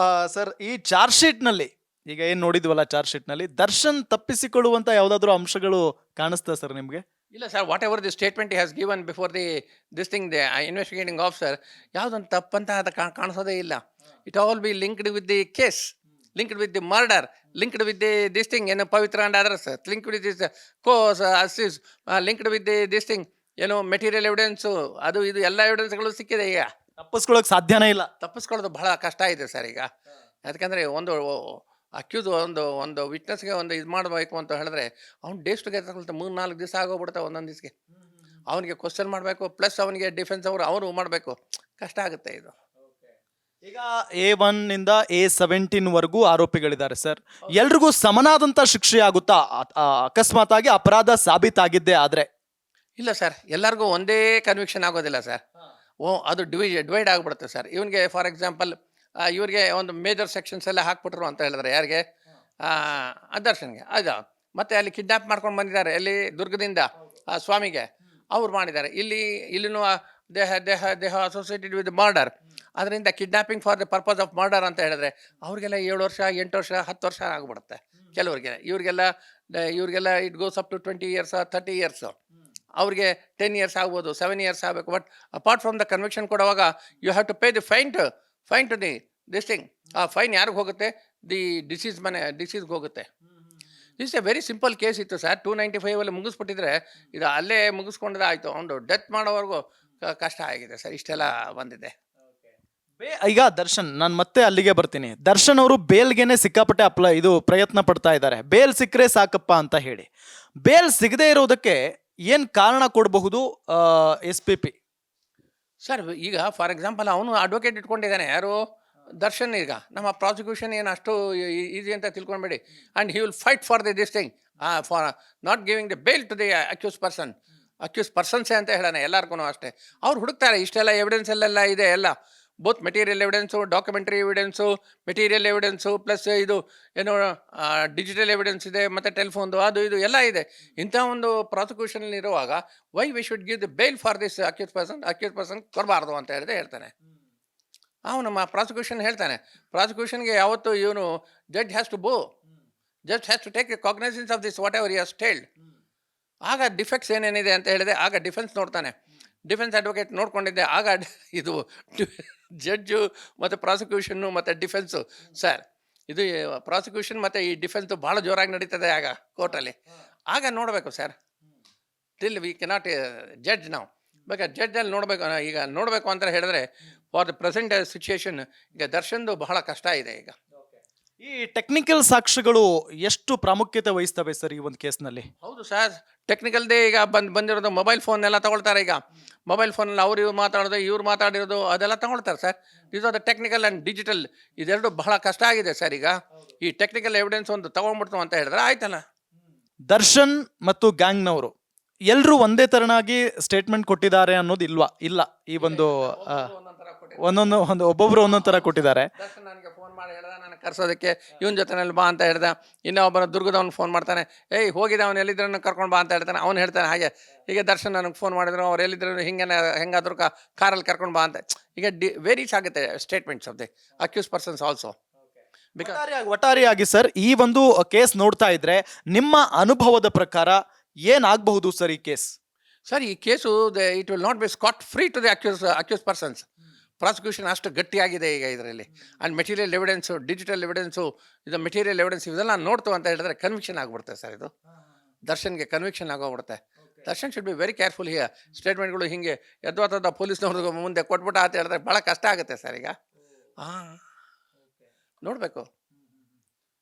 ಸರ್, ಈ ಚಾರ್ಜ್ ಶೀಟ್ನಲ್ಲಿ ಈಗ ಏನ್ ನೋಡಿದ್ವಲ್ಲ, ಚಾರ್ಜ್ ಶೀಟ್ನಲ್ಲಿ ದರ್ಶನ್ ತಪ್ಪಿಸಿಕೊಳ್ಳುವಂತ ಯಾವ್ದಾದ್ರು ಅಂಶಗಳು ಕಾಣಿಸ್ತಾ ಸರ್ ನಿಮ್ಗೆ? ಇಲ್ಲ sir, what ever the statement has given before the this investigating officer, ಯಾವುದೊಂದು ತಪ್ಪಂತ ಅದು ಕಾಣಿಸೋದೇ ಇಲ್ಲ. It all B linked with the case, linked with the murder, linked with this thing, Pavitra and others, linked with this cause, assist, linked with this thing, material evidence, ಅದು ಇದು ಎಲ್ಲ ಎವಿಡೆನ್ಸ್ಗಳು ಸಿಕ್ಕಿದೆ. ಈಗ ತಪ್ಪಿಸ್ಕೊಳ್ಳೋಕೆ ಸಾಧ್ಯನೇ ಇಲ್ಲ. ತಪ್ಪಿಸ್ಕೊಳ್ಳೋದು ಬಹಳ ಕಷ್ಟ ಇದೆ ಸರ್ ಈಗ. ಯಾಕಂದರೆ ಒಂದು ಅಕ್ಯೂಸ್ ಒಂದು ವಿಟ್ನೆಸ್ಗೆ ಒಂದು ಇದು ಮಾಡಬೇಕು ಅಂತ ಹೇಳಿದ್ರೆ ಅವ್ನು ಡೇಸ್ ಟುಗೆದರ್ 3-4 ದಿವಸ ಆಗೋಗ್ಬಿಡುತ್ತೆ. ಒಂದೊಂದು ದಿವಸಕ್ಕೆ ಅವನಿಗೆ ಕ್ವಶನ್ ಮಾಡಬೇಕು, ಪ್ಲಸ್ ಅವನಿಗೆ ಡಿಫೆನ್ಸ್ ಅವರು ಮಾಡಬೇಕು. ಕಷ್ಟ ಆಗುತ್ತೆ ಇದು. ಈಗ A1 ಇಂದ A17 ವರೆಗೂ ಆರೋಪಿಗಳಿದ್ದಾರೆ ಸರ್. ಎಲ್ರಿಗೂ ಸಮನಾದಂತ ಶಿಕ್ಷೆ ಆಗುತ್ತಾ ಅಕಸ್ಮಾತ್ ಆಗಿ ಅಪರಾಧ ಸಾಬೀತಾಗಿದ್ದೇ ಆದ್ರೆ? ಇಲ್ಲ ಸರ್, ಎಲ್ಲರಿಗೂ ಒಂದೇ ಕನ್ವಿಕ್ಷನ್ ಆಗೋದಿಲ್ಲ ಸರ್. ಅದು ಡಿವೈಡ್ ಆಗಿಬಿಡುತ್ತೆ ಸರ್. ಇವನಿಗೆ ಫಾರ್ ಎಕ್ಸಾಂಪಲ್ ಇವ್ರಿಗೆ ಒಂದು ಮೇಜರ್ ಸೆಕ್ಷನ್ಸ್ ಎಲ್ಲ ಹಾಕ್ಬಿಟ್ರು ಅಂತ ಹೇಳಿದ್ರೆ, ಯಾರಿಗೆ? ದರ್ಶನ್ಗೆ. ಅದು ಮತ್ತೆ ಅಲ್ಲಿ ಕಿಡ್ನಾಪ್ ಮಾಡ್ಕೊಂಡು ಬಂದಿದ್ದಾರೆ, ಎಲ್ಲಿ ದುರ್ಗದಿಂದ ಸ್ವಾಮಿಗೆ ಅವ್ರು ಮಾಡಿದ್ದಾರೆ. ಇಲ್ಲಿನೂ ದೇಹ ಅಸೋಸಿಯೇಟೆಡ್ ವಿತ್ ಮರ್ಡರ್. ಅದರಿಂದ kidnapping for the purpose of murder ಅಂತ ಹೇಳಿದ್ರೆ ಅವ್ರಿಗೆಲ್ಲ 7 ವರ್ಷ, 8 ವರ್ಷ, 10 ವರ್ಷ ಆಗಿಬಿಡುತ್ತೆ ಕೆಲವ್ರಿಗೆ. ಇವ್ರಿಗೆಲ್ಲ it goes up to 20 years, 30 years. ಅವ್ರಿಗೆ 10 years ಆಗ್ಬೋದು, 7 years ಆಗಬೇಕು. But apart from the conviction ಕೊಡುವಾಗ you have to pay the fine to the this thing. ಆ ಫೈನ್ ಯಾರಿಗೆ ಹೋಗುತ್ತೆ? ದಿ ಡಿಸೀಸ್ಗೆ ಹೋಗುತ್ತೆ. This a very simple case ಇತ್ತು ಸರ್. 295 ಮುಗಿಸ್ಬಿಟ್ಟಿದ್ರೆ ಇದು ಅಲ್ಲೇ ಮುಗಿಸ್ಕೊಂಡ್ರೆ ಆಯಿತು. ಅವನು ಡೆತ್ ಮಾಡೋವರೆಗೂ ಕಷ್ಟ ಆಗಿದೆ ಸರ್. ಇಷ್ಟೆಲ್ಲ ಬಂದಿದೆ. ಈಗ ದರ್ಶನ್, ನಾನು ಮತ್ತೆ ಅಲ್ಲಿಗೆ ಬರ್ತೀನಿ. ದರ್ಶನ್ ಅವರು ಬೇಲ್ಗೆನೆ ಸಿಕ್ಕಾಪಟ್ಟೆ ಪ್ರಯತ್ನ ಪಡ್ತಾ ಇದ್ದಾರೆ, ಬೇಲ್ ಸಿಕ್ಕರೆ ಸಾಕಪ್ಪ ಅಂತ ಹೇಳಿ. ಬೇಲ್ ಸಿಗದೆ ಇರೋದಕ್ಕೆ ಏನ್ ಕಾರಣ ಕೊಡಬಹುದು SPP ಸರ್? ಈಗ ಫಾರ್ ಎಕ್ಸಾಂಪಲ್ ಅವನು ಅಡ್ವೊಕೇಟ್ ಇಟ್ಕೊಂಡಿದ್ದಾನೆ. ಯಾರು? ದರ್ಶನ್. ಈಗ ನಮ್ಮ ಪ್ರಾಸಿಕ್ಯೂಷನ್ ಏನು ಅಷ್ಟು ಈಸಿ ಅಂತ ತಿಳ್ಕೊಬೇಡಿ. And he will fight for this thing, for not giving the bail to the accused ಪರ್ಸನ್ಸೇ ಅಂತ ಹೇಳೋಣ. ಎಲ್ಲರಿಗೂ ಅಷ್ಟೇ. ಅವ್ರು ಹುಡುಕ್ತಾರೆ, ಇಷ್ಟೆಲ್ಲ ಎವಿಡೆನ್ಸ್ ಎಲ್ಲ ಇದೆ, ಎಲ್ಲ both material evidence, documentary evidence, material evidence, plus ಇದು ಡಿಜಿಟಲ್ ಎವಿಡೆನ್ಸ್ ಇದೆ, ಮತ್ತು ಟೆಲಿಫೋನ್ದು ಅದು ಇದು ಎಲ್ಲ ಇದೆ. ಇಂಥ ಒಂದು ಪ್ರಾಸಿಕ್ಯೂಷನಲ್ಲಿ ಇರುವಾಗ why we should give the bail for this accuse person ಕೊಡಬಾರ್ದು ಅಂತ ಹೇಳ್ತಾನೆ ಅವನು. ಪ್ರಾಸಿಕ್ಯೂಷನ್ ಹೇಳ್ತಾನೆ, ಪ್ರಾಸಿಕ್ಯೂಷನ್ಗೆ ಯಾವತ್ತು ಇವನು judge has to take a cognizance of this whatever he has told. ಆಗ ಡಿಫೆಕ್ಟ್ಸ್ ಏನೇನಿದೆ ಅಂತ ಹೇಳಿದೆ, ಆಗ ಡಿಫೆನ್ಸ್ ನೋಡ್ತಾನೆ, ಡಿಫೆನ್ಸ್ ಅಡ್ವೊಕೇಟ್ ನೋಡ್ಕೊಂಡಿದ್ದೆ. ಆಗ ಇದು ಜಡ್ಜು ಮತ್ತು ಪ್ರಾಸಿಕ್ಯೂಷನ್ನು ಮತ್ತು ಡಿಫೆನ್ಸು ಸರ್, ಇದು ಪ್ರಾಸಿಕ್ಯೂಷನ್ ಮತ್ತು ಈ ಡಿಫೆನ್ಸು ಭಾಳ ಜೋರಾಗಿ ನಡೀತದೆ ಆಗ ಕೋರ್ಟಲ್ಲಿ. ಆಗ ನೋಡಬೇಕು sir. Till we cannot judge ನಾವು. ಬೇಕಾದ್ರೆ ಜಡ್ಜಲ್ಲಿ ನೋಡಬೇಕು. ಈಗ ನೋಡಬೇಕು ಅಂತ ಹೇಳಿದ್ರೆ ಫಾರ್ ದ ಪ್ರೆಸೆಂಟ್ ಸಿಚುಯೇಷನ್ ಈಗ ದರ್ಶನ್ದು ಬಹಳ ಕಷ್ಟ ಇದೆ. ಈಗ ಈ ಟೆಕ್ನಿಕಲ್ ಸಾಕ್ಷ್ಯಗಳು ಎಷ್ಟು ಪ್ರಾಮುಖ್ಯತೆ ವಹಿಸ್ತವೆ ಸರ್ ಈ ಒಂದು ಕೇಸ್ನಲ್ಲಿ? ಹೌದು ಸರ್, ಟೆಕ್ನಿಕಲ್ದೇ ಈಗ ಬಂದಿರೋದು ಮೊಬೈಲ್ ಫೋನ್ ಎಲ್ಲ ತಗೊಳ್ತಾರೆ. ಈಗ ಮೊಬೈಲ್ ಫೋನಲ್ಲಿ ಇವ್ರು ಮಾತಾಡೋದು, ಇವ್ರು ಮಾತಾಡಿರೋದು ಅದೆಲ್ಲ ತಗೊಳ್ತಾರೆ sir. These are the technical and digital. ಇದೆರಡು ಬಹಳ ಕಷ್ಟ ಆಗಿದೆ ಸರ್. ಈಗ ಈ ಟೆಕ್ನಿಕಲ್ ಎವಿಡೆನ್ಸ್ ಒಂದು ತಗೊಂಡ್ಬಿಡ್ತು ಅಂತ ಹೇಳಿದ್ರೆ ಆಯ್ತಲ್ಲ. ದರ್ಶನ್ ಮತ್ತು ಗ್ಯಾಂಗ್ನವರು ಎಲ್ಲರೂ ಒಂದೇ ತರನಾಗಿ ಸ್ಟೇಟ್ಮೆಂಟ್ ಕೊಟ್ಟಿದ್ದಾರೆ ಅನ್ನೋದು ಇಲ್ಲ. ಈ ಒಂದು ಒಬ್ಬೊಬ್ರು ಒಂದೊಂದು ತರ ಕೊಟ್ಟಿದ್ದಾರೆ. ದರ್ಶನ್ ನನಗೆ ಫೋನ್ ಮಾಡಿ ಹೇಳ್ದ, ನನಗೆ ಕರ್ಸೋದಕ್ಕೆ ಇವನ ಜೊತೆನಲ್ಲಿ ಬಾ ಅಂತ ಹೇಳ್ದ. ಇನ್ನೊಬ್ಬನ ದುರ್ಗದವ್ನು ಫೋನ್ ಮಾಡ್ತಾನೆ, ಹೋಗಿದೆ ಅವನು ಎಲ್ಲಿದ್ರೂ ಕರ್ಕೊಂಡು ಬಾ ಅಂತ ಹೇಳ್ತಾನೆ. ಅವ್ನು ಹೇಳ್ತಾನೆ ಹಾಗೆ, ಹೀಗೆ ದರ್ಶನ್ ನನಗೆ ಫೋನ್ ಮಾಡಿದ್ರು, ಅವ್ರು ಎಲ್ಲಿದ್ರು ಹೆಂಗಾದ್ರೂ ಕಾರಲ್ಲಿ ಕರ್ಕೊಂಡು ಬಾ ಅಂತ. ಈಗ ವೇರೀಸ್ ಆಗುತ್ತೆ statements of the accuse persons also. ಒಟ್ಟಾರೆಯಾಗಿ ಸರ್, ಈ ಒಂದು ಕೇಸ್ ನೋಡ್ತಾ ಇದ್ರೆ ನಿಮ್ಮ ಅನುಭವದ ಪ್ರಕಾರ ಏನಾಗಬಹುದು ಸರ್ ಈ ಕೇಸ್? ಸರ್, ಈ case it will not be scot free to the accuse persons. Prosecution ಅಷ್ಟು ಗಟ್ಟಿಯಾಗಿದೆ ಈಗ ಇದರಲ್ಲಿ. And material evidence, digital evidence, ಇದು ಮೆಟೀರಿಯಲ್ ಎವಿಡೆನ್ಸ್ ಇದೆಲ್ಲ ನೋಡ್ತು ಅಂತ ಹೇಳಿದ್ರೆ ಕನ್ವಿಕ್ಷನ್ ಆಗಿಬಿಡುತ್ತೆ ಸರ್. ಇದು ದರ್ಶನ್ಗೆ ಕನ್ವಿಕ್ಷನ್ ಆಗೋಗ್ಬಿಡುತ್ತೆ. Darshan should be very careful here. ಸ್ಟೇಟ್ಮೆಂಟ್ಗಳು ಹಿಂಗೆ ಎದ್ವಾತದ ಪೊಲೀಸ್ನವ್ರಿಗೆ ಮುಂದೆ ಕೊಟ್ಬಿಟ್ಟ ಅಂತ ಹೇಳಿದ್ರೆ ಭಾಳ ಕಷ್ಟ ಆಗುತ್ತೆ ಸರ್. ಈಗ ನೋಡಬೇಕು.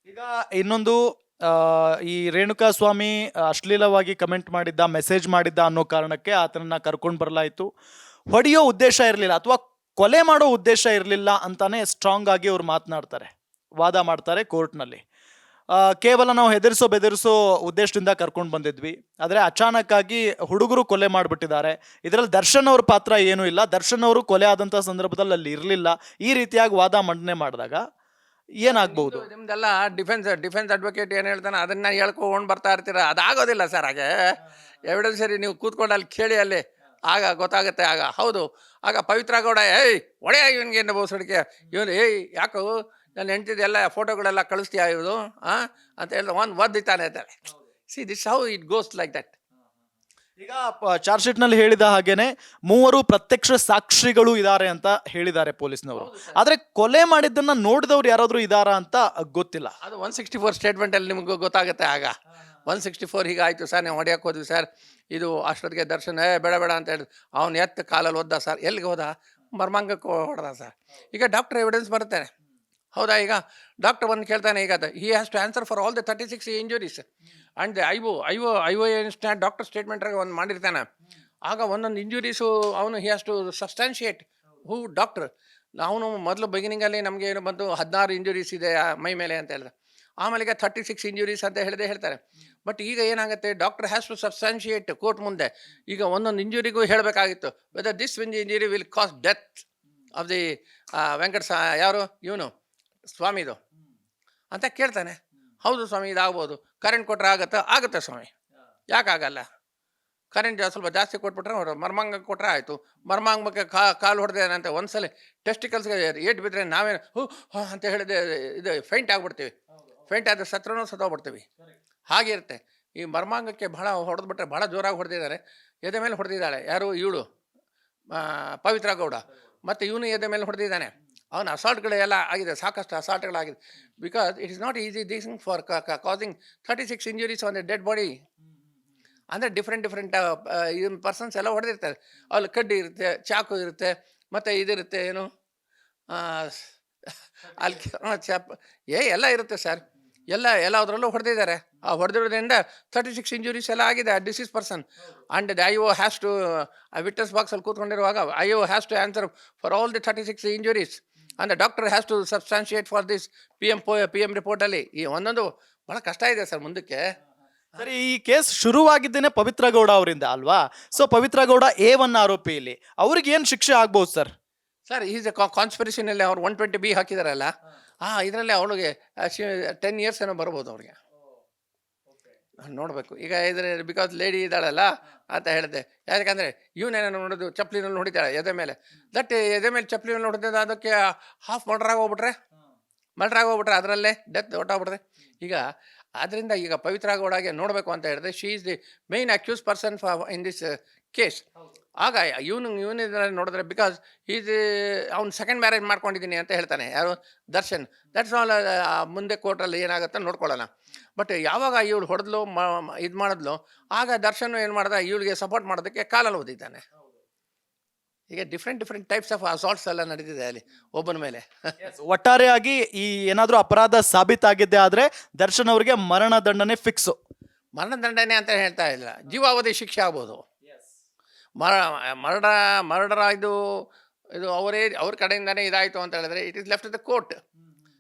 ಈಗ ಇನ್ನೊಂದು ಈ ರೇಣುಕಾ ಸ್ವಾಮಿ ಅಶ್ಲೀಲವಾಗಿ ಕಮೆಂಟ್ ಮಾಡಿದ್ದ, ಮೆಸೇಜ್ ಮಾಡಿದ್ದ ಅನ್ನೋ ಕಾರಣಕ್ಕೆ ಆತನನ್ನ ಕರ್ಕೊಂಡು ಬರಲಾಯಿತು. ಹೊಡೆಯೋ ಉದ್ದೇಶ ಇರಲಿಲ್ಲ ಅಥವಾ ಕೊಲೆ ಮಾಡೋ ಉದ್ದೇಶ ಇರಲಿಲ್ಲ ಅಂತಾನೆ ಸ್ಟ್ರಾಂಗ್ ಆಗಿ ಅವ್ರು ಮಾತನಾಡ್ತಾರೆ, ವಾದ ಮಾಡ್ತಾರೆ ಕೋರ್ಟ್ನಲ್ಲಿ. ಕೇವಲ ನಾವು ಹೆದರಿಸೋ ಬೆದರಿಸೋ ಉದ್ದೇಶದಿಂದ ಕರ್ಕೊಂಡು ಬಂದಿದ್ವಿ, ಆದರೆ ಅಚಾನಕ್ ಆಗಿ ಹುಡುಗರು ಕೊಲೆ ಮಾಡಿಬಿಟ್ಟಿದ್ದಾರೆ, ಇದರಲ್ಲಿ ದರ್ಶನ್ ಅವ್ರ ಪಾತ್ರ ಏನೂ ಇಲ್ಲ, ದರ್ಶನ್ ಅವರು ಕೊಲೆ ಆದಂಥ ಸಂದರ್ಭದಲ್ಲಿ ಅಲ್ಲಿ ಇರಲಿಲ್ಲ, ಈ ರೀತಿಯಾಗಿ ವಾದ ಮಂಡನೆ ಮಾಡಿದಾಗ ಏನಾಗ್ಬಹುದು? ನಿಮ್ದೆಲ್ಲ ಡಿಫೆನ್ಸ್ ಅಡ್ವೊಕೇಟ್ ಏನು ಹೇಳ್ತಾನೆ ಅದನ್ನ ಹೇಳ್ಕೊಂಡು ಬರ್ತಾ ಇರ್ತೀರ, ಅದಾಗೋದಿಲ್ಲ ಸರ್. ಹಾಗೆ ಎವಿಡೆನ್ಸ್ ಸರಿ ನೀವು ಕೂತ್ಕೊಂಡು ಅಲ್ಲಿ ಕೇಳಿ, ಅಲ್ಲಿ ಆಗ ಗೊತ್ತಾಗುತ್ತೆ. ಆಗ ಹೌದು, ಆಗ ಪವಿತ್ರ ಗೌಡ ಒಡೆಯ ಇವನಿಗೆ ಬೋಸಡಿಕೆ, ಇವನು ಯಾಕೋ ನನ್ನ ಹೆಂಡ್ತಿದ್ದೆಲ್ಲ ಫೋಟೋಗಳೆಲ್ಲ ಕಳಿಸ್ತೀಯಾ ಇವರು ಅಂತ ಹೇಳಿದ್ರೆ ಒಂದು ಒದ್ದಿತಾನೆ ಅಂತಾರೆ. See this how it goes like that. ಈಗ ಚಾರ್ಜ್ ಶೀಟ್ ನಲ್ಲಿ ಹೇಳಿದ ಹಾಗೇನೆ 3 ಪ್ರತ್ಯಕ್ಷ ಸಾಕ್ಷಿಗಳು ಇದ್ದಾರೆ ಅಂತ ಹೇಳಿದ್ದಾರೆ ಪೊಲೀಸ್ನವರು. ಆದ್ರೆ ಕೊಲೆ ಮಾಡಿದ್ದನ್ನ ನೋಡಿದವ್ರು ಯಾರಾದ್ರೂ ಇದಾರಾ ಅಂತ ಗೊತ್ತಿಲ್ಲ. ಅದು 164 ಸ್ಟೇಟ್ಮೆಂಟ್ ಅಲ್ಲಿ ನಿಮ್ಗೆ ಗೊತ್ತಾಗುತ್ತೆ. ಆಗ 164 ಹೀಗಾಯ್ತು ಸರ್, ನಾವು ಹೊಡೆಯಕ್ಕೆ ಹೋದ್ವಿ ಸರ್, ಇದು ಅಷ್ಟೊತ್ತಿಗೆ ದರ್ಶನ್ ಬೇಡ ಬೇಡ ಅಂತ ಹೇಳಿದ್ರು, ಅವ್ನು ಎತ್ತ ಕಾಲಲ್ಲಿ ಓದ್ದ ಸರ್, ಎಲ್ಲಿಗೆ ಹೋದ, ಮರ್ಮಾಂಗಕ್ಕೆ ಹೊಡೆದ ಸರ್. ಈಗ ಡಾಕ್ಟರ್ ಎವಿಡೆನ್ಸ್ ಬರುತ್ತಾನೆ, ಹೌದಾ? ಈಗ ಡಾಕ್ಟರ್ ಬಂದು ಕೇಳ್ತಾನೆ, ಈಗ he has to answer for all the 36 injuries and IO doctor ಸ್ಟೇಟ್ಮೆಂಟ್ರಾಗ ಒಂದು ಮಾಡಿರ್ತಾನೆ. ಆಗ ಒಂದೊಂದು ಇಂಜುರೀಸು ಅವನು he has to substantiate doctor. ಅವನು ಮೊದಲು ಬಿಗಿನಿಂಗಲ್ಲಿ ನಮಗೆ ಏನು ಬಂತು, 16 ಇಂಜುರೀಸ್ ಇದೆ ಮೈ ಮೇಲೆ ಅಂತ ಹೇಳಿದ್ರೆ, ಆಮೇಲೆ 36 ಇಂಜುರೀಸ್ ಅಂತ ಹೇಳ್ತಾರೆ. ಬಟ್ ಈಗ ಏನಾಗುತ್ತೆ, doctor has to substantiate court ಮುಂದೆ. ಈಗ ಒಂದೊಂದು ಇಂಜುರಿಗೂ ಹೇಳಬೇಕಾಗಿತ್ತು, whether this injury will cause death of the ಯಾರು ಇವನು ಸ್ವಾಮಿದು ಅಂತ ಕೇಳ್ತಾನೆ. ಹೌದು ಸ್ವಾಮಿ, ಇದಾಗ್ಬೋದು. ಕರೆಂಟ್ ಕೊಟ್ಟರೆ ಆಗುತ್ತೆ ಸ್ವಾಮಿ, ಯಾಕಾಗಲ್ಲ? ಕರೆಂಟ್ ಸ್ವಲ್ಪ ಜಾಸ್ತಿ ಕೊಟ್ಬಿಟ್ರೆ ಅವರು ಮರ್ಮಾಂಗ ಕೊಟ್ಟರೆ ಆಯಿತು. ಮರ್ಮಾಂಗಕ್ಕೆ ಕಾಲು ಹೊಡೆದೇನಂತೆ ಒಂದ್ಸಲ ಟೆಸ್ಟಿಕಲ್ಸ್ಗೆ ಏಟು ಬಿದ್ದರೆ ನಾವೇನು ಅಂತ ಹೇಳಿದೆ ಇದು ಫೈಂಟ್ ಆಗಿಬಿಡ್ತೀವಿ. ಫೈಂಟ್ ಆದರೆ ಸತ್ರನೂ ಸತ್ತೋಗ್ಬಿಡ್ತೀವಿ. ಹಾಗಿರುತ್ತೆ. ಈ ಮರ್ಮಾಂಗಕ್ಕೆ ಭಾಳ ಹೊಡೆದ್ಬಿಟ್ರೆ, ಭಾಳ ಜೋರಾಗಿ ಹೊಡೆದಿದ್ದಾರೆ. ಎದೆ ಮೇಲೆ ಹೊಡೆದಿದ್ದಾಳೆ ಯಾರು, ಇವಳು ಪವಿತ್ರ ಗೌಡ. ಮತ್ತು ಇವನು ಎದೆ ಮೇಲೆ ಹೊಡೆದಿದ್ದಾನೆ. ಅವನ ಅಸಾಲ್ಟ್ಗಳೆಲ್ಲ ಆಗಿದೆ, ಸಾಕಷ್ಟು ಅಸಾಲ್ಟ್ಗಳಾಗಿದೆ. Because it is not easy this for causing 36 injuries on the dead body. ಅಂದರೆ ಡಿಫ್ರೆಂಟ್ ಪರ್ಸನ್ಸ್ ಎಲ್ಲ ಹೊಡೆದಿರ್ತಾರೆ. ಅಲ್ಲಿ ಕಡ್ಡಿ ಇರುತ್ತೆ, ಚಾಕು ಇರುತ್ತೆ, ಮತ್ತು ಇದಿರುತ್ತೆ ಏನು ಅಲ್ಲಿ ಎಲ್ಲ ಇರುತ್ತೆ ಸರ್. ಎಲ್ಲದರಲ್ಲೂ ಹೊಡೆದಿದ್ದಾರೆ. ಆ ಹೊಡೆದಿರೋದ್ರಿಂದ 36 ಇಂಜುರೀಸ್ ಎಲ್ಲ ಆಗಿದೆ ಆ deceased person. And IO has to witness ಬಾಕ್ಸಲ್ಲಿ ಕೂತ್ಕೊಂಡಿರುವಾಗ IO has to answer for all the 36 injuries and doctor has to substantiate for this P M ರಿಪೋರ್ಟಲ್ಲಿ. ಈ ಒಂದೊಂದು ಭಾಳ ಕಷ್ಟ ಇದೆ ಸರ್ ಮುಂದಕ್ಕೆ. ಸರಿ, ಈ ಕೇಸ್ ಶುರುವಾಗಿದ್ದೇನೆ ಪವಿತ್ರ ಗೌಡ ಅವರಿಂದ ಅಲ್ವಾ? ಸೊ ಪವಿತ್ರ ಗೌಡ A1 ಆರೋಪಿ, ಇಲ್ಲಿ ಅವ್ರಿಗೆ ಏನು ಶಿಕ್ಷೆ ಆಗ್ಬೋದು ಸರ್? ಸರ್, ಈಸ್ ಕಾನ್ಸ್ಪಿರಸಿನಲ್ಲಿ ಅವ್ರು 120B ಹಾಕಿದಾರಲ್ಲ, ಇದರಲ್ಲಿ ಅವಳಿಗೆ 10 ಇಯರ್ಸ್ ಏನೋ ಬರ್ಬೋದು ಅವ್ರಿಗೆ. ನೋಡಬೇಕು ಈಗ ಇದ್ರೆ, ಬಿಕಾಸ್ ಲೇಡಿ ಇದ್ದಾಳಲ್ಲ ಅಂತ ಹೇಳಿದೆ. ಯಾಕಂದರೆ ಇವನೇನೋ ನೋಡೋದು ಚಪ್ಪಲಿನಲ್ಲಿ ಹೊಡಿತಾಳೆ ಎದೆ ಮೇಲೆ. ದಟ್ ಎದೆ ಮೇಲೆ ಚಪ್ಪಲಿನಲ್ಲಿ ಹೊಡೆದ ಅದಕ್ಕೆ ಹಾಫ್ ಮರ್ಡರ್ ಆಗೋಗ್ಬಿಟ್ರೆ ಅದರಲ್ಲೇ ಡೆತ್ ಹೊಟ್ಟೋಗ್ಬಿಟ್ರೆ. ಈಗ ಆದ್ದರಿಂದ ಈಗ ಪವಿತ್ರ ಗೌಡಗೆ ನೋಡಬೇಕು ಅಂತ ಹೇಳಿದ್ರೆ, she is the main accuse person in this case. ಆಗ ಇವನು ನೋಡಿದ್ರೆ, ಬಿಕಾಸ್ ಈಸ್ ಅವ್ನು ಸೆಕೆಂಡ್ ಮ್ಯಾರೇಜ್ ಮಾಡ್ಕೊಂಡಿದ್ದೀನಿ ಅಂತ ಹೇಳ್ತಾನೆ ಯಾರು, ದರ್ಶನ್. That's all. ಮುಂದೆ ಕೋರ್ಟಲ್ಲಿ ಏನಾಗುತ್ತೆ ನೋಡ್ಕೊಳ್ಳೋಣ. ಬಟ್ ಯಾವಾಗ ಇವಳು ಹೊಡೆದ್ಲು ಇದು ಮಾಡಿದ್ಲು, ಆಗ ದರ್ಶನ್ ಏನು ಮಾಡ್ದ, ಇವಳಿಗೆ ಸಪೋರ್ಟ್ ಮಾಡೋದಕ್ಕೆ ಕಾಲಲ್ಲಿ ಓದಿದ್ದಾನೆ. ಈಗ ಡಿಫ್ರೆಂಟ್ ಟೈಪ್ಸ್ ಆಫ್ ಅಸಾಲ್ಟ್ಸ್ ಎಲ್ಲ ನಡೀತಿದೆ ಅಲ್ಲಿ ಒಬ್ಬನ ಮೇಲೆ. ಒಟ್ಟಾರೆಯಾಗಿ ಈ ಏನಾದರೂ ಅಪರಾಧ ಸಾಬೀತಾಗಿದ್ದೆ ಆದರೆ ದರ್ಶನ್ ಅವರಿಗೆ ಮರಣದಂಡನೆ ಫಿಕ್ಸು. ಮರಣದಂಡನೆ ಅಂತ ಹೇಳ್ತಾ ಇಲ್ಲ, ಜೀವಾವಧಿ ಶಿಕ್ಷೆ ಆಗ್ಬೋದು. ಮರ್ಡರ್ ಇದು ಅವ್ರ ಕಡೆಯಿಂದನೇ ಇದಾಯಿತು ಅಂತ ಹೇಳಿದ್ರೆ, it is left the court.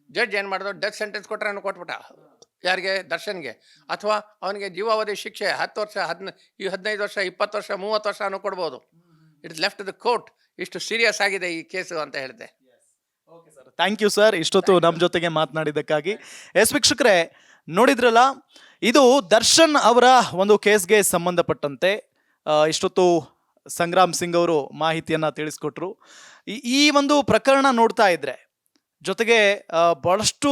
Judge ಏನು ಮಾಡಿದ್ರು, ಡೆತ್ ಸೆಂಟೆನ್ಸ್ ಕೊಟ್ಟರೆ ಅವನು ಕೊಟ್ಬಿಟ್ಟ. ಯಾರಿಗೆ, ದರ್ಶನ್ಗೆ. ಅಥವಾ ಅವನಿಗೆ ಜೀವಾವಧಿ ಶಿಕ್ಷೆ 10 ವರ್ಷ, 15 ವರ್ಷ, 20 ವರ್ಷ, 30 ವರ್ಷ ಅನ್ನೋ ಕೊಡ್ಬೋದು. It is left the court. ಇಷ್ಟು ಸೀರಿಯಸ್ ಆಗಿದೆ ಈ ಕೇಸು ಅಂತ ಹೇಳಿದೆ. ಥ್ಯಾಂಕ್ ಯು ಸರ್, ಇಷ್ಟೊತ್ತು ನಮ್ಮ ಜೊತೆಗೆ ಮಾತನಾಡಿದ್ದಕ್ಕಾಗಿ. ವೀಕ್ಷಕರೇ, ನೋಡಿದ್ರಲ್ಲ, ಇದು ದರ್ಶನ್ ಅವರ ಒಂದು ಕೇಸ್ಗೆ ಸಂಬಂಧಪಟ್ಟಂತೆ ಇಷ್ಟೊತ್ತು ಸಂಗ್ರಾಮ್ ಸಿಂಗ್ ಅವರು ಮಾಹಿತಿಯನ್ನ ತಿಳಿಸ್ಕೊಟ್ರು. ಈ ಒಂದು ಪ್ರಕರಣ ನೋಡ್ತಾ ಇದ್ರೆ, ಜೊತೆಗೆ ಬಹಳಷ್ಟು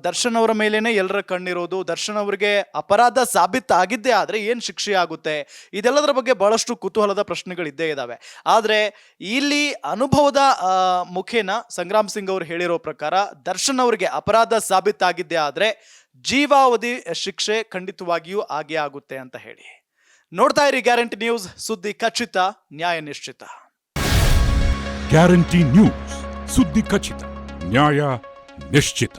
ದರ್ಶನ್ ಅವರ ಮೇಲೇನೆ ಎಲ್ಲರ ಕಣ್ಣಿರೋದು, ದರ್ಶನ್ ಅವರಿಗೆ ಅಪರಾಧ ಸಾಬೀತಾಗಿದ್ದೇ ಆದರೆ ಏನು ಶಿಕ್ಷೆ ಆಗುತ್ತೆ, ಇದೆಲ್ಲದರ ಬಗ್ಗೆ ಬಹಳಷ್ಟು ಕುತೂಹಲದ ಪ್ರಶ್ನೆಗಳಿದ್ದೇ ಇದ್ದಾವೆ. ಆದರೆ ಇಲ್ಲಿ ಅನುಭವದ ಮುಖೇನ ಸಂಗ್ರಾಮ್ ಸಿಂಗ್ ಅವರು ಹೇಳಿರೋ ಪ್ರಕಾರ, ದರ್ಶನ್ ಅವರಿಗೆ ಅಪರಾಧ ಸಾಬೀತಾಗಿದ್ದೇ ಆದರೆ ಜೀವಾವಧಿ ಶಿಕ್ಷೆ ಖಂಡಿತವಾಗಿಯೂ ಆಗೇ ಆಗುತ್ತೆ ಅಂತ ಹೇಳಿ. ನೋಡ್ತಾ ಇರಿ ಗ್ಯಾರಂಟಿ ನ್ಯೂಸ್, ಸುದ್ದಿ ಖಚಿತ, ನ್ಯಾಯ ನಿಶ್ಚಿತ. ಗ್ಯಾರಂಟಿ ನ್ಯೂಸ್, ಸುದ್ದಿ ಖಚಿತ, ನ್ಯಾಯ ನಿಶ್ಚಿತ.